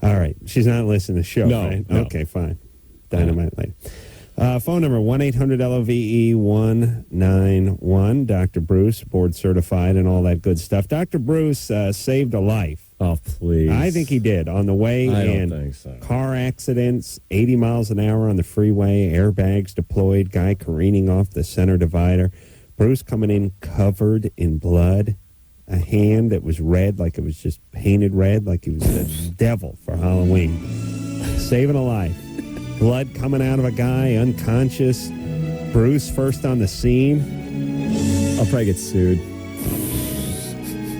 Speaker 1: All right. She's not listening to the show, right?
Speaker 2: No.
Speaker 1: Okay, fine. Dynamite lady. Phone number 1-800-LOVE-191. Dr. Bruce, board certified and all that good stuff. Dr. Bruce saved a life.
Speaker 2: Oh, please.
Speaker 1: I think he did. On the way in,
Speaker 2: think so.
Speaker 1: Car accidents, 80 miles an hour on the freeway, airbags deployed, guy careening off the center divider. Bruce coming in covered in blood, a hand that was red, like it was just painted red, like he was the devil for Halloween. Saving a life. Blood coming out of a guy, unconscious. Bruce first on the scene.
Speaker 2: I'll probably get sued.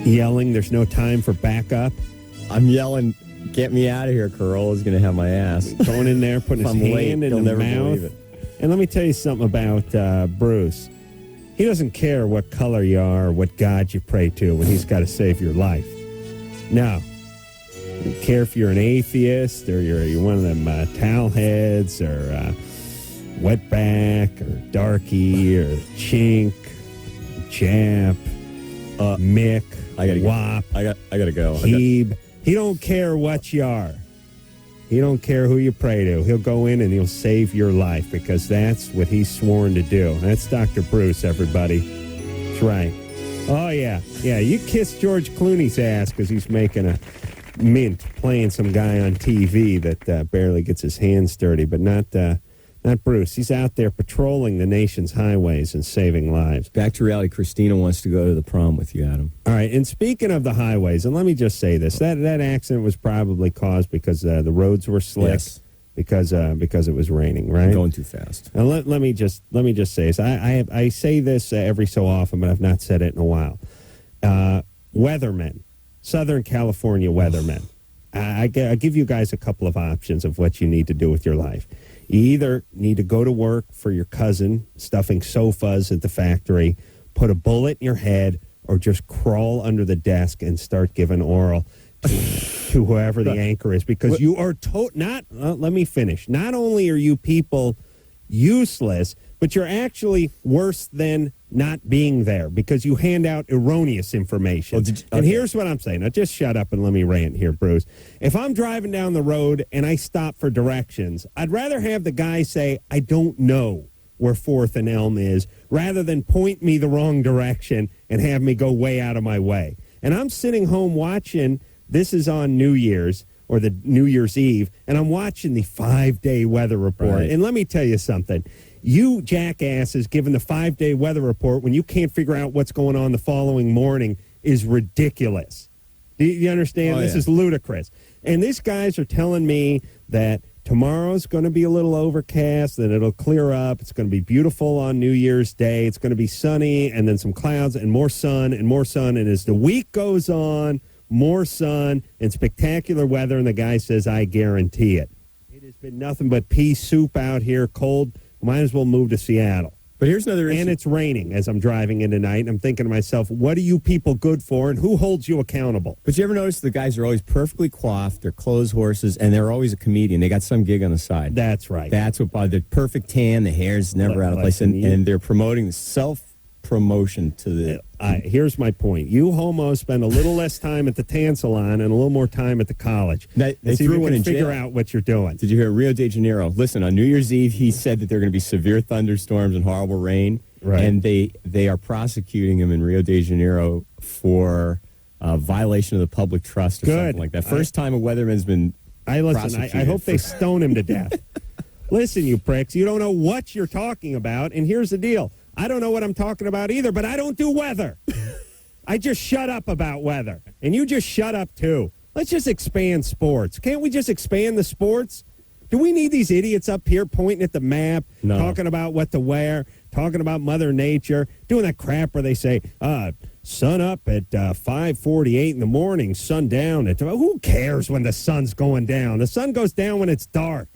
Speaker 1: Yelling, there's no time for backup.
Speaker 2: I'm yelling, get me out of here, Carolla's going to have my ass.
Speaker 1: Going in there, putting his hand in the mouth. And let me tell you something about Bruce. He doesn't care what color you are or what God you pray to when he's got to save your life. No. He doesn't care if you're an atheist or you're one of them towel heads or wetback or darky or chink, Jap, Mick, Wop,
Speaker 2: I gotta go.
Speaker 1: Heeb. He don't care what you are. He don't care who you pray to. He'll go in and he'll save your life because that's what he's sworn to do. That's Dr. Bruce, everybody. That's right. Oh, yeah. Yeah, you kiss George Clooney's ass because he's making a mint playing some guy on TV that barely gets his hands dirty, but not Bruce. He's out there patrolling the nation's highways and saving lives.
Speaker 2: Back to reality. Christina wants to go to the prom with you, Adam.
Speaker 1: All right, and speaking of the highways, and let me just say this, that accident was probably caused because the roads were slick.
Speaker 2: Yes.
Speaker 1: Because it was raining, right?
Speaker 2: Going too fast.
Speaker 1: And let me just say this. I say this every so often, but I've not said it in a while. Weathermen, Southern California weathermen. I give you guys a couple of options of what you need to do with your life. You either need to go to work for your cousin, stuffing sofas at the factory, put a bullet in your head, or just crawl under the desk and start giving oral to whoever the anchor is, because you are let me finish. Not only are you people useless, but you're actually worse than not being there because you hand out erroneous information. And here's what I'm saying. Now, just shut up and let me rant here, Bruce. If I'm driving down the road and I stop for directions, I'd rather have the guy say, I don't know where 4th and Elm is, rather than point me the wrong direction and have me go way out of my way. And I'm sitting home watching, this is on New Year's, or the New Year's Eve, and I'm watching the 5-day weather report. Right. And let me tell you something. You jackasses giving the 5-day weather report when you can't figure out what's going on the following morning is ridiculous. Do you understand? This is ludicrous. And these guys are telling me that Tomorrow's going to be a little overcast, then it'll clear up. It's going to be beautiful on New Year's Day. It's going to be sunny, and then some clouds, and more sun, and more sun. And as the week goes on, more sun and spectacular weather, and the guy says, I guarantee it. It has been nothing but pea soup out here, cold. Might as well move to Seattle.
Speaker 2: But here's another issue.
Speaker 1: And it's raining as I'm driving in tonight, and I'm thinking to myself, what are you people good for, and who holds you accountable?
Speaker 2: But you ever notice the guys are always perfectly coiffed, they're clothes horses, and they're always a comedian. They got some gig on the side.
Speaker 1: That's right.
Speaker 2: That's what, the perfect tan, the hair's never out of place, and they're promoting the self-promotion to the...
Speaker 1: Here's my point. You homos spend a little less time at the tan salon and a little more time at the college.
Speaker 2: They
Speaker 1: so
Speaker 2: threw
Speaker 1: you
Speaker 2: one
Speaker 1: can
Speaker 2: in
Speaker 1: figure
Speaker 2: jail.
Speaker 1: out what you're doing.
Speaker 2: Did you hear Rio de Janeiro? Listen, on New Year's Eve, he said that there are going to be severe thunderstorms and horrible rain.
Speaker 1: Right.
Speaker 2: And they are prosecuting him in Rio de Janeiro for violation of the public trust or something like that. First time a weatherman's been prosecuted.
Speaker 1: I hope they stone him to death. Listen, you pricks, you don't know what you're talking about. And here's the deal. I don't know what I'm talking about either, but I don't do weather. I just shut up about weather. And you just shut up, too. Let's just expand sports. Can't we just expand the sports? Do we need these idiots up here pointing at the map, talking about what to wear, talking about Mother Nature, doing that crap where they say, sun up at 5:48 in the morning, sun down at... Who cares when the sun's going down? The sun goes down when it's dark.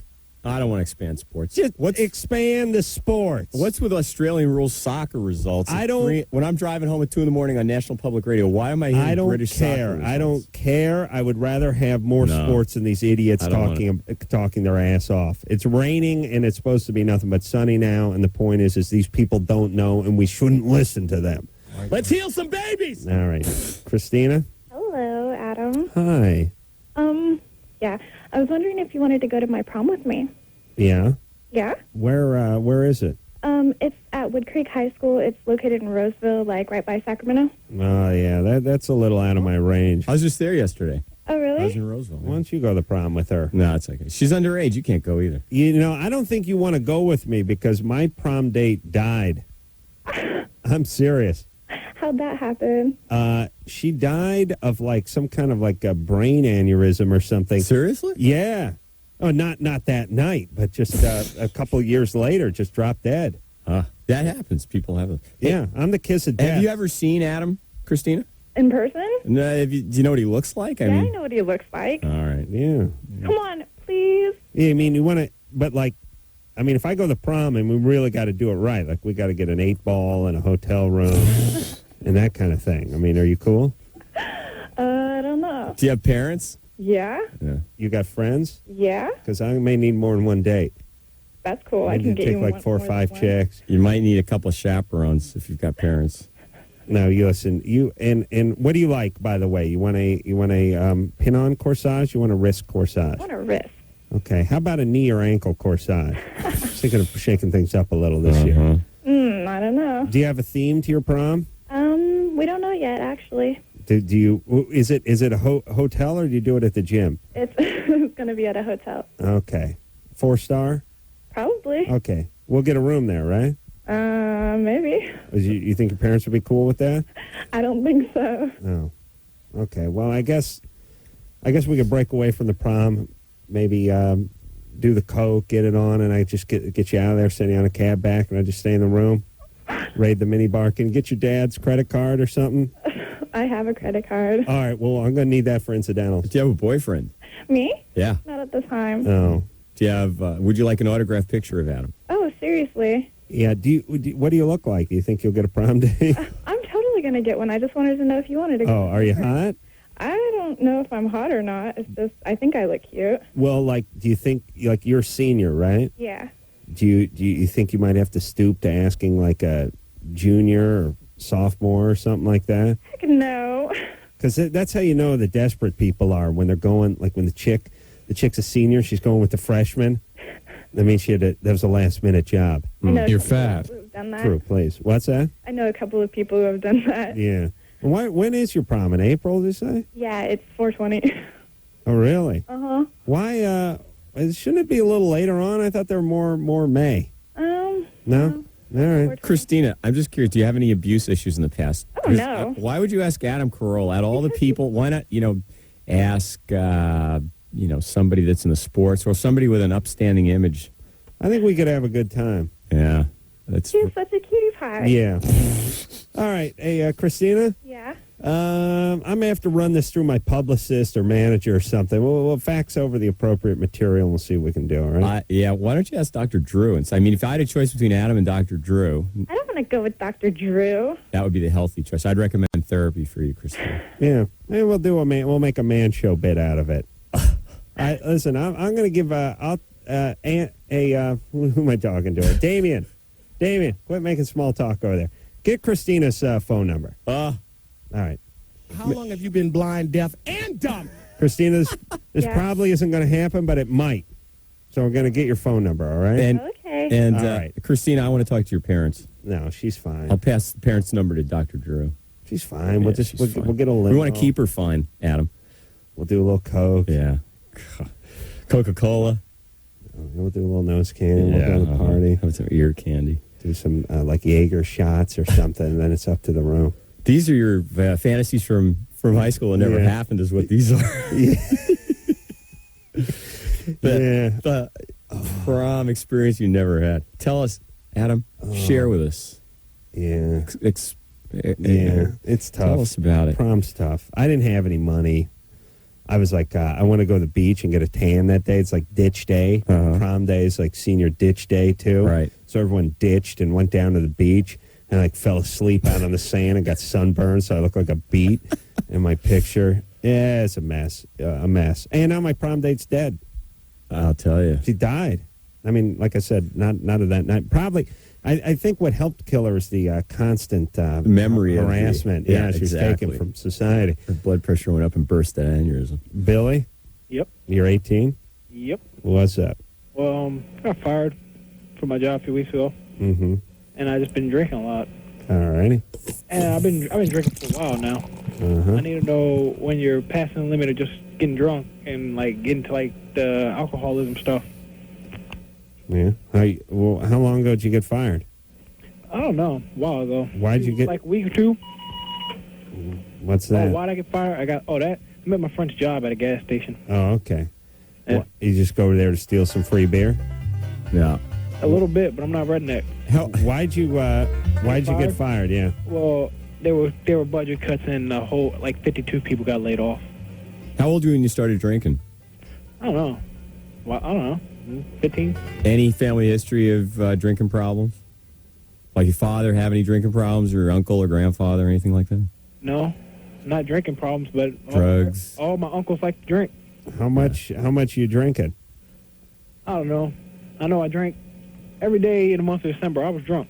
Speaker 2: I don't want to expand sports.
Speaker 1: Just expand the sports.
Speaker 2: What's with Australian rules soccer results? When I'm driving home at 2 in the morning on National Public Radio, why am I hearing British soccer results?
Speaker 1: I don't care. I would rather have more sports than these idiots talking their ass off. It's raining, and it's supposed to be nothing but sunny now, and the point is these people don't know, and we shouldn't listen to them. Let's heal some babies! All right. Christina?
Speaker 5: Hello, Adam.
Speaker 1: Hi.
Speaker 5: Yeah. I was wondering if you wanted to go to my prom with me.
Speaker 1: Yeah?
Speaker 5: Yeah?
Speaker 1: Where is it?
Speaker 5: It's at Wood Creek High School. It's located in Roseville, like right by Sacramento.
Speaker 1: Oh, yeah. That's a little out of my range.
Speaker 2: I was just there yesterday.
Speaker 5: Oh, really?
Speaker 2: I was in Roseville.
Speaker 1: Why don't you go to the prom with her?
Speaker 2: No, it's okay. She's underage. You can't go either.
Speaker 1: I don't think you want to go with me because my prom date died. I'm serious.
Speaker 5: How'd that happen?
Speaker 1: She died of some kind of a brain aneurysm or something.
Speaker 2: Seriously?
Speaker 1: Yeah. Oh, not that night, but just a couple years later, just dropped dead.
Speaker 2: That happens. People have it.
Speaker 1: Yeah, I'm the kiss of death.
Speaker 2: Have you ever seen Adam, Christina?
Speaker 5: In person?
Speaker 2: No. Do you know what he looks like?
Speaker 5: I know what he looks like.
Speaker 2: All right.
Speaker 1: Yeah.
Speaker 5: Come on, please.
Speaker 1: Yeah, I mean, you want to, but if I go to the prom and we really got to do it right, we got to get an 8-ball and a hotel room and that kind of thing. I mean, are you cool?
Speaker 5: I don't know.
Speaker 2: Do you have parents?
Speaker 5: Yeah.
Speaker 1: You got friends?
Speaker 5: Yeah.
Speaker 1: Because I may need more than one date.
Speaker 5: That's cool.
Speaker 1: I can get you take 4 or 5 chicks.
Speaker 2: You might need a couple of chaperones if you've got parents.
Speaker 1: No, you listen. And what do you like, by the way? You want a pin-on corsage? You want a wrist corsage?
Speaker 5: I want a wrist.
Speaker 1: Okay. How about a knee or ankle corsage? I'm thinking of shaking things up a little this year.
Speaker 5: I don't know.
Speaker 1: Do you have a theme to your prom?
Speaker 5: We don't know yet, actually.
Speaker 1: Do you? Is it a hotel or do you do it at the gym?
Speaker 5: It's going to be at a hotel.
Speaker 1: Okay. 4-star?
Speaker 5: Probably.
Speaker 1: Okay. We'll get a room there, right?
Speaker 5: Maybe.
Speaker 1: You think your parents would be cool with that?
Speaker 5: I don't think so.
Speaker 1: Oh. Okay. Well, I guess we could break away from the prom. Maybe do the coke, get it on, and I just get you out of there, send you on a cab back, and I just stay in the room, raid the minibar. Can you get your dad's credit card or something?
Speaker 5: I have a credit card.
Speaker 1: All right. Well, I'm going to need that for incidentals.
Speaker 2: Do you have a boyfriend?
Speaker 5: Me?
Speaker 2: Yeah.
Speaker 5: Not at the time.
Speaker 1: Oh.
Speaker 2: Do you have? Would you like an autographed picture of Adam?
Speaker 5: Oh, seriously?
Speaker 1: Yeah. What do you look like? Do you think you'll get a prom date?
Speaker 5: I'm totally going to get one. I just wanted to know if you wanted to get one.
Speaker 1: Are you hot?
Speaker 5: I don't know if I'm hot or not. It's just, I think I look cute.
Speaker 1: Well, do you think, you're a senior, right?
Speaker 5: Yeah.
Speaker 1: Do you think you might have to stoop to asking a junior or sophomore or something like that?
Speaker 5: Heck no.
Speaker 1: Because that's how you know the desperate people are when they're going, when the chick's a senior, she's going with the freshman. I mean, that was a last-minute job.
Speaker 2: You're fat.
Speaker 5: Who've done that.
Speaker 1: True, please. What's that?
Speaker 5: I know a couple of people who have done that.
Speaker 1: Yeah. When is your prom? In April, did you say?
Speaker 5: Yeah, it's 4/20.
Speaker 1: Oh, really?
Speaker 5: Uh-huh.
Speaker 1: Why, shouldn't it be a little later on? I thought they were more May. No? All right.
Speaker 2: Christina, I'm just curious, do you have any abuse issues in the past?
Speaker 5: Oh, no.
Speaker 2: Why would you ask Adam Carolla, out of all the people, why not, ask, somebody that's in the sports or somebody with an upstanding image.
Speaker 1: I think we could have a good time.
Speaker 2: Yeah.
Speaker 6: She's such a cutie pie.
Speaker 1: Yeah. All right. Hey, Christina?
Speaker 6: Yeah.
Speaker 1: I'm going to have to run this through my publicist or manager or something. We'll fax over the appropriate material and we'll see what we can do, all right?
Speaker 2: Yeah, why don't you ask Dr. Drew? And I mean, if I had a choice between Adam and Dr. Drew...
Speaker 6: I don't want to go with Dr. Drew.
Speaker 2: That would be the healthy choice. I'd recommend therapy for you, Christina.
Speaker 1: Yeah. Maybe we'll make a man show bit out of it. Listen, I'm going to give who am I talking to? Damien, quit making small talk over there. Get Christina's phone number. All right.
Speaker 9: How long have you been blind, deaf, and dumb?
Speaker 1: Christina's, this probably isn't going to happen, but it might. So we're going to get your phone number, all right?
Speaker 6: Okay.
Speaker 2: And
Speaker 1: all right.
Speaker 2: Christina, I want to talk to your parents.
Speaker 1: No, she's fine.
Speaker 2: I'll pass the parents' number to Dr. Drew.
Speaker 1: She's fine.
Speaker 2: Yeah,
Speaker 1: We'll get a limo.
Speaker 2: We want to keep her fine, Adam.
Speaker 1: We'll do a little Coke.
Speaker 2: Yeah. Coca-Cola.
Speaker 1: We'll do a little nose candy. We'll go to the party.
Speaker 2: Have some ear candy.
Speaker 1: Do some like Jaeger shots or something, and then it's up to the room.
Speaker 2: These are your fantasies from high school. It never happened is what these are. The prom experience you never had. Tell us, Adam. Share with us.
Speaker 1: Yeah. It's tough.
Speaker 2: Tell us about it.
Speaker 1: Prom's tough. I didn't have any money. I was like, I want to go to the beach and get a tan that day. It's like ditch day. Prom day is like senior ditch day, too.
Speaker 2: Right.
Speaker 1: So everyone ditched and went down to the beach and like fell asleep out on the sand and got sunburned, so I look like a beat in my picture. Yeah, it's a mess. And now my prom date's dead.
Speaker 2: I'll tell you.
Speaker 1: She died. I mean, like I said, not of that night. Probably, I think what helped kill her is the constant
Speaker 2: memory
Speaker 1: harassment. She was taken from society.
Speaker 2: Her blood pressure went up and burst that aneurysm.
Speaker 1: Billy?
Speaker 10: Yep.
Speaker 1: You're 18?
Speaker 10: Yep.
Speaker 1: What's up?
Speaker 10: Well, I got fired from my job a few weeks ago.
Speaker 1: Mm-hmm.
Speaker 10: And I just been drinking a lot.
Speaker 1: All righty.
Speaker 10: And I've been drinking for a while now. I need to know when you're passing the limit of just getting drunk and like getting to like the alcoholism stuff.
Speaker 1: Yeah. How long ago did you get fired?
Speaker 10: I don't know. A while ago.
Speaker 1: Why'd you get...
Speaker 10: Like a week or two.
Speaker 1: What's that?
Speaker 10: Why'd I get fired? I'm at my friend's job at a gas station.
Speaker 1: Oh, okay.
Speaker 10: Yeah.
Speaker 1: You just go over there to steal some free beer?
Speaker 2: Yeah.
Speaker 10: A little bit, but I'm not redneck.
Speaker 1: Why'd you get fired? Yeah.
Speaker 10: Well, there were budget cuts and the whole 52 people got laid off.
Speaker 2: How old were you when you started drinking?
Speaker 10: I don't know. Well, I don't know. 15.
Speaker 2: Any family history of drinking problems? Like your father have any drinking problems, or uncle or grandfather, or anything like that?
Speaker 10: No, not drinking problems, but
Speaker 2: drugs.
Speaker 10: All my uncles like to drink.
Speaker 1: How much you drinking?
Speaker 10: I don't know. I know I drank every day in the month of December. I was drunk.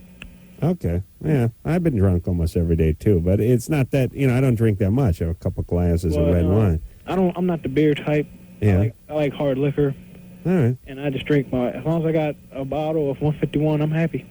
Speaker 1: Okay. Yeah, I've been drunk almost every day too, but it's not that, I don't drink that much. I have a couple glasses of red wine.
Speaker 10: I'm not the beer type.
Speaker 1: Yeah.
Speaker 10: I like hard liquor.
Speaker 1: All right.
Speaker 10: And I just drink as long as I got a bottle of 151, I'm happy.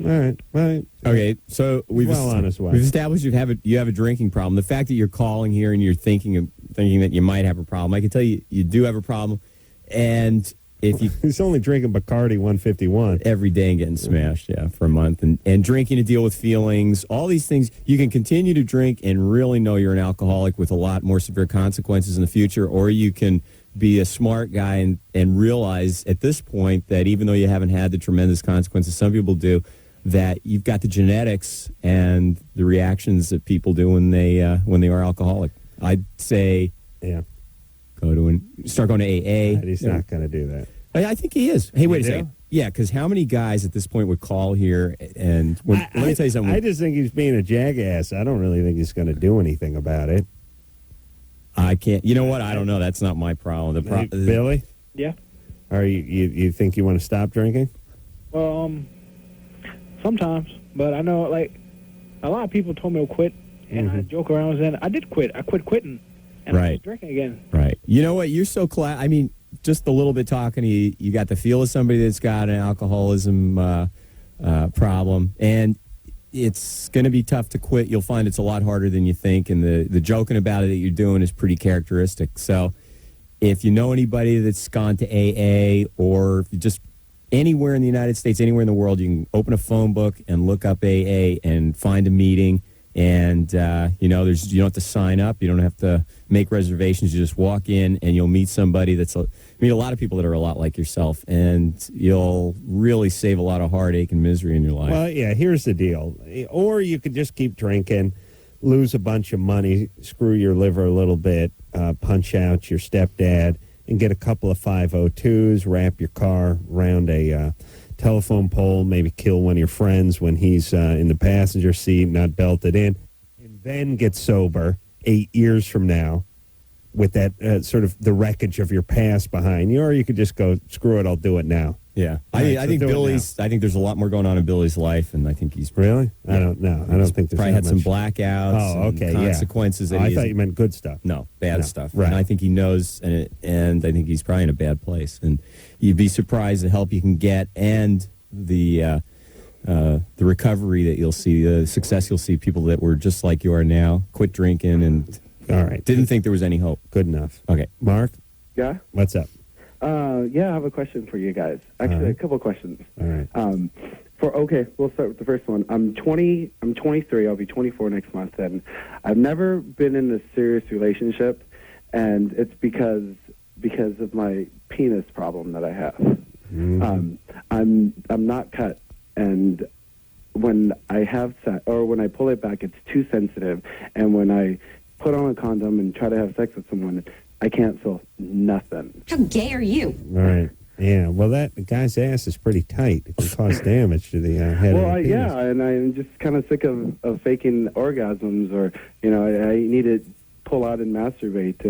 Speaker 1: All right. Well,
Speaker 2: okay, so we've
Speaker 1: on his way.
Speaker 2: We've established you have a drinking problem. The fact that you're calling here and you're thinking that you might have a problem, I can tell you do have a problem. And if you
Speaker 1: he's only drinking Bacardi 151
Speaker 2: every day and getting smashed, for a month, and drinking to deal with feelings, all these things, you can continue to drink and really know you're an alcoholic with a lot more severe consequences in the future, or you can be a smart guy and realize at this point that even though you haven't had the tremendous consequences some people do, that you've got the genetics and the reactions that people do when they are alcoholic. I'd say, start going to AA.
Speaker 1: He's not going to do that.
Speaker 2: I think he is. Hey, wait a
Speaker 1: do?
Speaker 2: second. Yeah, because how many guys at this point would call here and let me tell you something.
Speaker 1: I just think he's being a jackass. I don't really think he's going to do anything about it.
Speaker 2: I can't. You know what? I don't know. That's not my problem.
Speaker 1: Billy?
Speaker 10: Yeah.
Speaker 1: Are you think you want to stop drinking?
Speaker 10: Well, sometimes, but I know a lot of people told me to quit, and I joke around and I did quit. I quit quitting, and I was drinking again.
Speaker 2: Right. You know what? You're so I mean, just a little bit talking to you, you got the feel of somebody that's got an alcoholism problem, and it's going to be tough to quit. You'll find it's a lot harder than you think, and the joking about it that you're doing is pretty characteristic. So if you know anybody that's gone to AA, or if you just anywhere in the United States, anywhere in the world, you can open a phone book and look up AA and find a meeting And, you don't have to sign up. You don't have to make reservations. You just walk in and you'll meet somebody meet a lot of people that are a lot like yourself, and you'll really save a lot of heartache and misery in your life.
Speaker 1: Well, yeah, here's the deal. Or you could just keep drinking, lose a bunch of money, screw your liver a little bit, punch out your stepdad, and get a couple of 502s, wrap your car around a telephone pole, maybe kill one of your friends when he's in the passenger seat, not belted in, and then get sober 8 years from now with that sort of the wreckage of your past behind you. Or you could just go, screw it, I'll do it now.
Speaker 2: Yeah. I think there's a lot more going on in Billy's life, and I think he's...
Speaker 1: Really? Yeah. I don't know. I don't think there's
Speaker 2: probably had some blackouts and consequences.
Speaker 1: Yeah.
Speaker 2: That
Speaker 1: I thought you meant good stuff.
Speaker 2: No, bad stuff.
Speaker 1: Right.
Speaker 2: And I think he knows, and I think he's probably in a bad place. And you'd be surprised the help you can get and the recovery that you'll see, the success you'll see, people that were just like you are now, quit drinking and
Speaker 1: all right,
Speaker 2: didn't think there was any hope.
Speaker 1: Good enough.
Speaker 2: Okay.
Speaker 1: Mark?
Speaker 11: Yeah?
Speaker 1: What's up?
Speaker 11: Yeah, I have a question for you guys. Actually, a couple questions.
Speaker 1: All right.
Speaker 11: We'll start with the first one. I'm 23. I'll be 24 next month, and I've never been in a serious relationship, and it's because of my penis problem that I have.
Speaker 1: Mm-hmm.
Speaker 11: I'm not cut, and when I have sex, or when I pull it back, it's too sensitive, and when I put on a condom and try to have sex with someone, I can't feel nothing.
Speaker 12: How gay are you?
Speaker 1: All right. Yeah, well, that guy's ass is pretty tight. It can cause damage to the head of the penis.
Speaker 11: Yeah, and I'm just kind of sick of faking orgasms, or, I need to pull out and masturbate,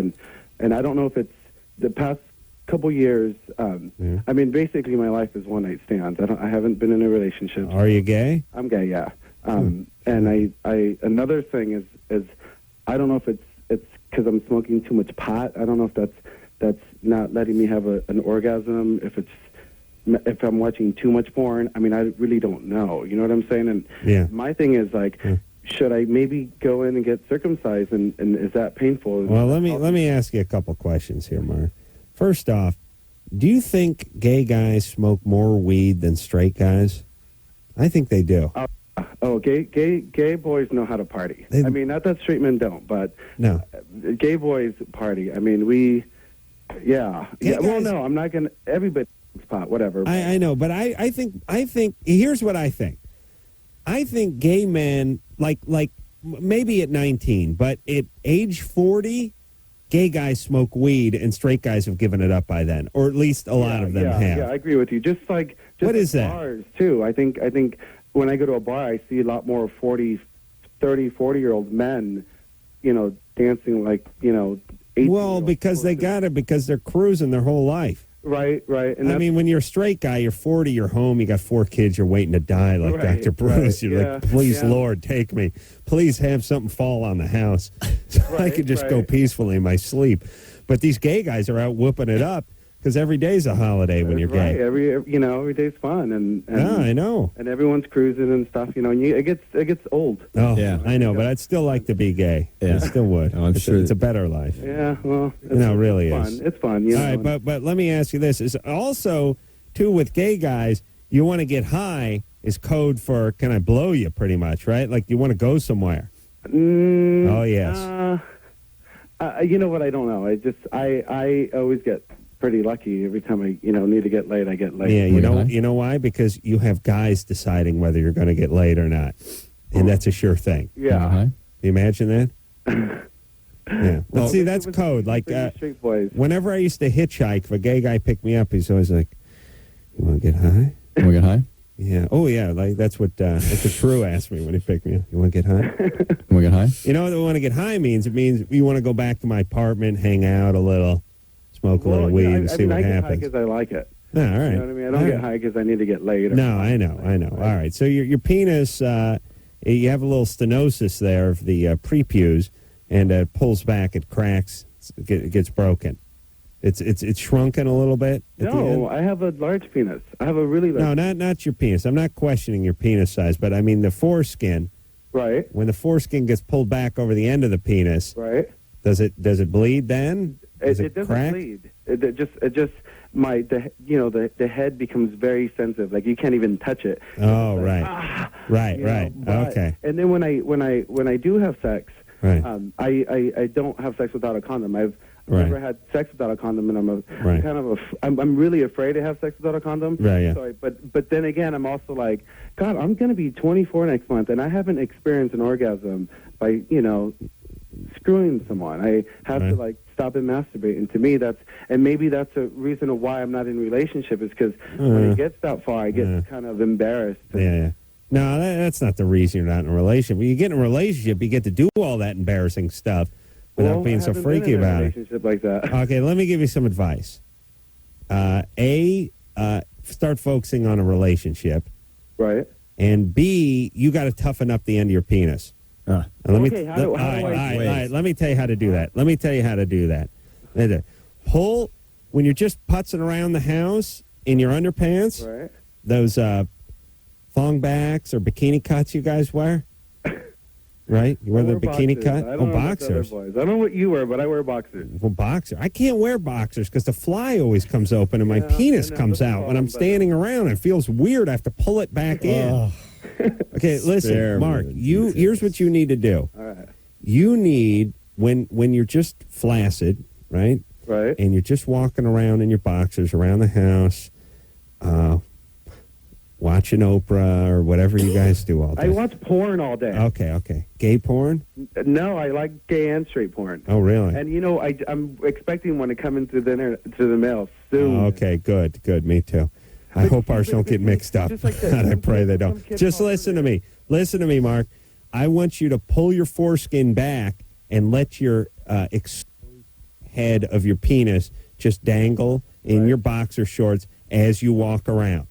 Speaker 11: and I don't know if it's the past couple years. I mean, basically, my life is one-night stands. I haven't been in a relationship.
Speaker 1: Are you gay?
Speaker 11: I'm gay, yeah. And I another thing is I don't know if it's because I'm smoking too much pot. I don't know if that's not letting me have an orgasm, if I'm watching too much porn. I mean, I really don't know. You know what I'm saying? And my thing is, like, should I maybe go in and get circumcised, and is that painful?
Speaker 1: Well, let me ask you a couple questions here, Mark. First off, do you think gay guys smoke more weed than straight guys? I think they do.
Speaker 11: Gay boys know how to party. I mean, not that straight men don't, but
Speaker 1: no,
Speaker 11: gay boys party. I mean, well, no, I'm not gonna. Everybody smokes pot, whatever.
Speaker 1: I know, but I think. Here's what I think. I think gay men, like maybe at 19, but at age 40, gay guys smoke weed, and straight guys have given it up by then, or at least a lot of them have.
Speaker 11: Yeah, I agree with you. Just
Speaker 1: what is that?
Speaker 11: Bars too. I think when I go to a bar, I see a lot more 40-year-old men, dancing like, 18.
Speaker 1: Well, because they got it, because they're cruising their whole life.
Speaker 11: Right. And
Speaker 1: I mean, when you're a straight guy, you're 40, you're home, you got 4 kids, you're waiting to die like Dr. Bruce. You're like, please, Lord, take me. Please have something fall on the house so I can just go peacefully in my sleep. But these gay guys are out whooping it up because every day's a holiday when you're gay.
Speaker 11: Every day's fun, and
Speaker 1: I know.
Speaker 11: And everyone's cruising and stuff, and it gets old.
Speaker 1: Oh, yeah, I know, but I'd still like to be gay. Yeah. I still would.
Speaker 2: Oh, I'm sure
Speaker 1: it's a better life.
Speaker 11: Yeah, well,
Speaker 1: it really is.
Speaker 11: It's fun.
Speaker 1: All right, but let me ask you this: is also too with gay guys, you want to get high is code for can I blow you? Pretty much, right? Like you want to go somewhere. Oh yes.
Speaker 11: You know what? I don't know. I always get pretty lucky every time I need to get laid. I get laid.
Speaker 1: Yeah, you know why? Because you have guys deciding whether you're going to get laid or not, and that's a sure thing.
Speaker 11: Yeah.
Speaker 1: Can you imagine that? Yeah. Well, see, that's code. Like whenever I used to hitchhike, if a gay guy picked me up, he's always like, "You want to get high?
Speaker 2: You want to get high?"
Speaker 1: Yeah. Oh, yeah. Like that's what True asked me when he picked me up. You want to get high?
Speaker 2: You want to get high?
Speaker 1: You know what want to get high means? It means you want to go back to my apartment, hang out a little, smoke a little weed, and see what happens.
Speaker 11: I get high because I like it.
Speaker 1: No, all right.
Speaker 11: You know what I mean? I don't get high because I need to get laid.
Speaker 1: No, I know. All right. So your penis, you have a little stenosis there of the prepuce, and it pulls back, it cracks, it gets broken. It's shrunken a little bit.
Speaker 11: No, I have a large penis. I have a really large.
Speaker 1: No, not your penis. I'm not questioning your penis size, but I mean the foreskin.
Speaker 11: Right.
Speaker 1: When the foreskin gets pulled back over the end of the penis.
Speaker 11: Right.
Speaker 1: Does it bleed then?
Speaker 11: It doesn't
Speaker 1: crack?
Speaker 11: bleed. It just the head becomes very sensitive. Like you can't even touch it.
Speaker 1: Oh,
Speaker 11: It's
Speaker 1: right. Right. Okay.
Speaker 11: And then when I do have sex,
Speaker 1: Right.
Speaker 11: I don't have sex without a condom. I've
Speaker 1: Right.
Speaker 11: never had sex without a condom, and
Speaker 1: Right.
Speaker 11: I'm really afraid to have sex without a condom.
Speaker 1: Right, yeah.
Speaker 11: So but then again, I'm also like, God, I'm going to be 24 next month, and I haven't experienced an orgasm by screwing someone. I have to like stop and masturbate, and to me maybe that's a reason of why I'm not in a relationship is because when it gets that far, I get kind of embarrassed.
Speaker 1: Yeah. No, that's not the reason you're not in a relationship. When you get in a relationship, you get to do all that embarrassing stuff without being so freaky about it.
Speaker 11: Relationship like that.
Speaker 1: Okay, let me give you some advice. Start focusing on a relationship.
Speaker 11: Right.
Speaker 1: And B, you got to toughen up the end of your penis. Let me tell you how to do that. Pull when you're just putzing around the house in your underpants.
Speaker 11: Right.
Speaker 1: Those thong backs or bikini cuts you guys wear. Right? You wear the bikini cut?
Speaker 11: I don't know
Speaker 1: boxers.
Speaker 11: I don't know what you wear, but I wear boxers.
Speaker 1: Well, boxer. I can't wear boxers because the fly always comes open and my penis comes out when I'm standing around. It feels weird. I have to pull it back in. Okay, listen, Mark. Here's what you need to do.
Speaker 11: All right.
Speaker 1: You need when you're just flaccid, right?
Speaker 11: Right.
Speaker 1: And you're just walking around in your boxers around the house, watching Oprah or whatever you guys do all day.
Speaker 11: I watch porn all day.
Speaker 1: Okay. Gay porn?
Speaker 11: No, I like gay and straight porn.
Speaker 1: Oh, really?
Speaker 11: And I'm expecting one to come into the mail soon.
Speaker 1: Okay, good. Me too. I hope ours don't get mixed up. God, I pray they don't. Just listen to me. Listen to me, Mark. I want you to pull your foreskin back and let your exposed head of your penis just dangle in your boxer shorts as you walk around.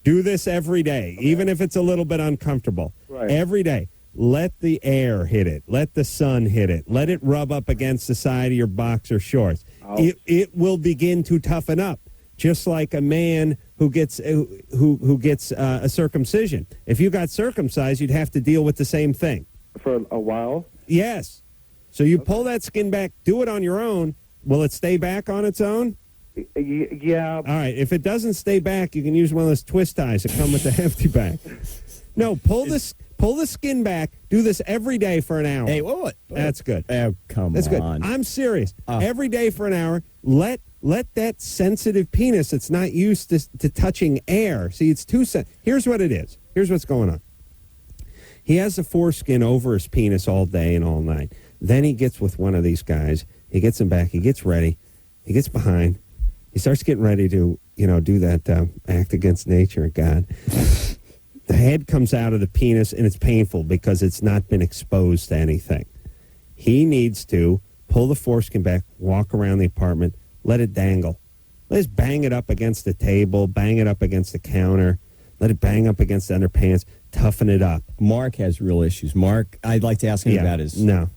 Speaker 1: Do this every day, even if it's a little bit uncomfortable.
Speaker 11: Right.
Speaker 1: Every day. Let the air hit it. Let the sun hit it. Let it rub up against the side of your boxer shorts. It will begin to toughen up, just like a man who gets a circumcision. If you got circumcised, you'd have to deal with the same thing.
Speaker 11: For a while?
Speaker 1: Yes. So you pull that skin back, do it on your own. Will it stay back on its own?
Speaker 11: Yeah.
Speaker 1: All right. If it doesn't stay back, you can use one of those twist ties that come with the hefty back. No, pull the skin back. Do this every day for an hour.
Speaker 2: Hey, what?
Speaker 1: That's good.
Speaker 2: Oh, come
Speaker 1: That's good.
Speaker 2: on.
Speaker 1: I'm serious. Every day for an hour. Let that sensitive penis that's not used to touching air. See, it's too sensitive. Here's what it is. Here's what's going on. He has the foreskin over his penis all day and all night. Then he gets with one of these guys. He gets him back. He gets ready. He gets behind. He starts getting ready to, do that act against nature and God. The head comes out of the penis, and it's painful because it's not been exposed to anything. He needs to pull the foreskin back, walk around the apartment, let it dangle. Let's bang it up against the table, bang it up against the counter, let it bang up against the underpants, toughen it up.
Speaker 2: Mark has real issues. Mark, I'd like to ask him about his...
Speaker 1: No.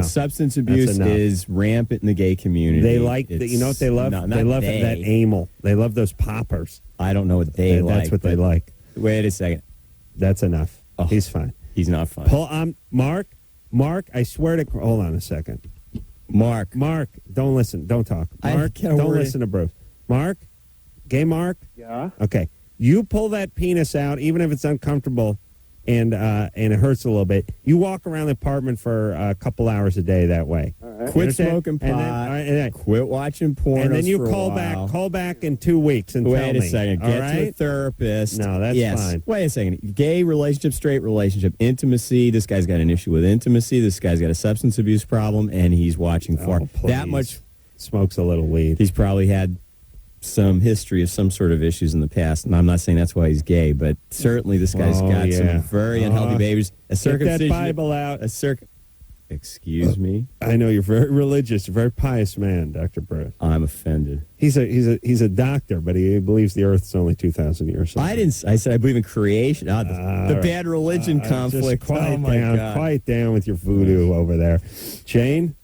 Speaker 2: Substance abuse is rampant in the gay community.
Speaker 1: They like, you know what they love? They love that anal. They love those poppers.
Speaker 2: I don't know what they like.
Speaker 1: That's what they like.
Speaker 2: Wait a second.
Speaker 1: That's enough.
Speaker 2: Oh,
Speaker 1: he's fine.
Speaker 2: He's not fine.
Speaker 1: Mark, I swear to... Hold on a second.
Speaker 2: Mark,
Speaker 1: don't llisten. Don't talk. Mark, don't listen to Bruce. Mark? Gay Mark?
Speaker 11: Yeah?
Speaker 1: Okay. You pull that penis out, even if it's uncomfortable and it hurts a little bit. You walk around the apartment for a couple hours a day that way.
Speaker 11: All right.
Speaker 2: Quit smoking pot. Quit watching porn.
Speaker 1: And then you call back in 2 weeks and tell me.
Speaker 2: Wait a second. Get
Speaker 1: all
Speaker 2: to a
Speaker 1: right?
Speaker 2: therapist.
Speaker 1: No, that's fine.
Speaker 2: Wait a second. Gay relationship, straight relationship, intimacy. This guy's got an issue with intimacy. This guy's got a substance abuse problem, and he's watching far. That much.
Speaker 1: Smokes a little weed.
Speaker 2: He's probably had some history of some sort of issues in the past, and I'm not saying that's why he's gay, but certainly this guy's got some very unhealthy behaviors. A circumcision.
Speaker 1: Get that Bible out.
Speaker 2: Excuse me.
Speaker 1: I know you're very religious, a very pious man, Dr. Bruce.
Speaker 2: I'm offended.
Speaker 1: He's a doctor, but he believes the Earth's only 2,000 years old.
Speaker 2: I said I believe in creation. The bad religion conflict.
Speaker 1: Just quiet down with your voodoo over there. Jane,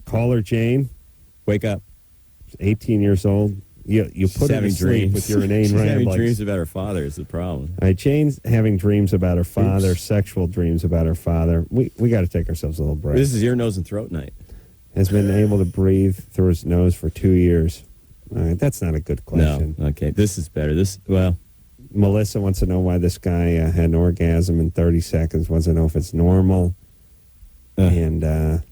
Speaker 1: call her Jane.
Speaker 2: Wake up.
Speaker 1: 18 years old. You put her to sleep with your inane
Speaker 2: She's
Speaker 1: ramblings.
Speaker 2: having dreams about her father is the problem.
Speaker 1: All right, Jane's having dreams about her father, sexual dreams about her father. We got to take ourselves a little break.
Speaker 2: This is ear, nose, and throat night.
Speaker 1: has been able to breathe through his nose for 2 years. All right, that's not a good question.
Speaker 2: No. Okay, this is better.
Speaker 1: Melissa wants to know why this guy had an orgasm in 30 seconds. Wants to know if it's normal. And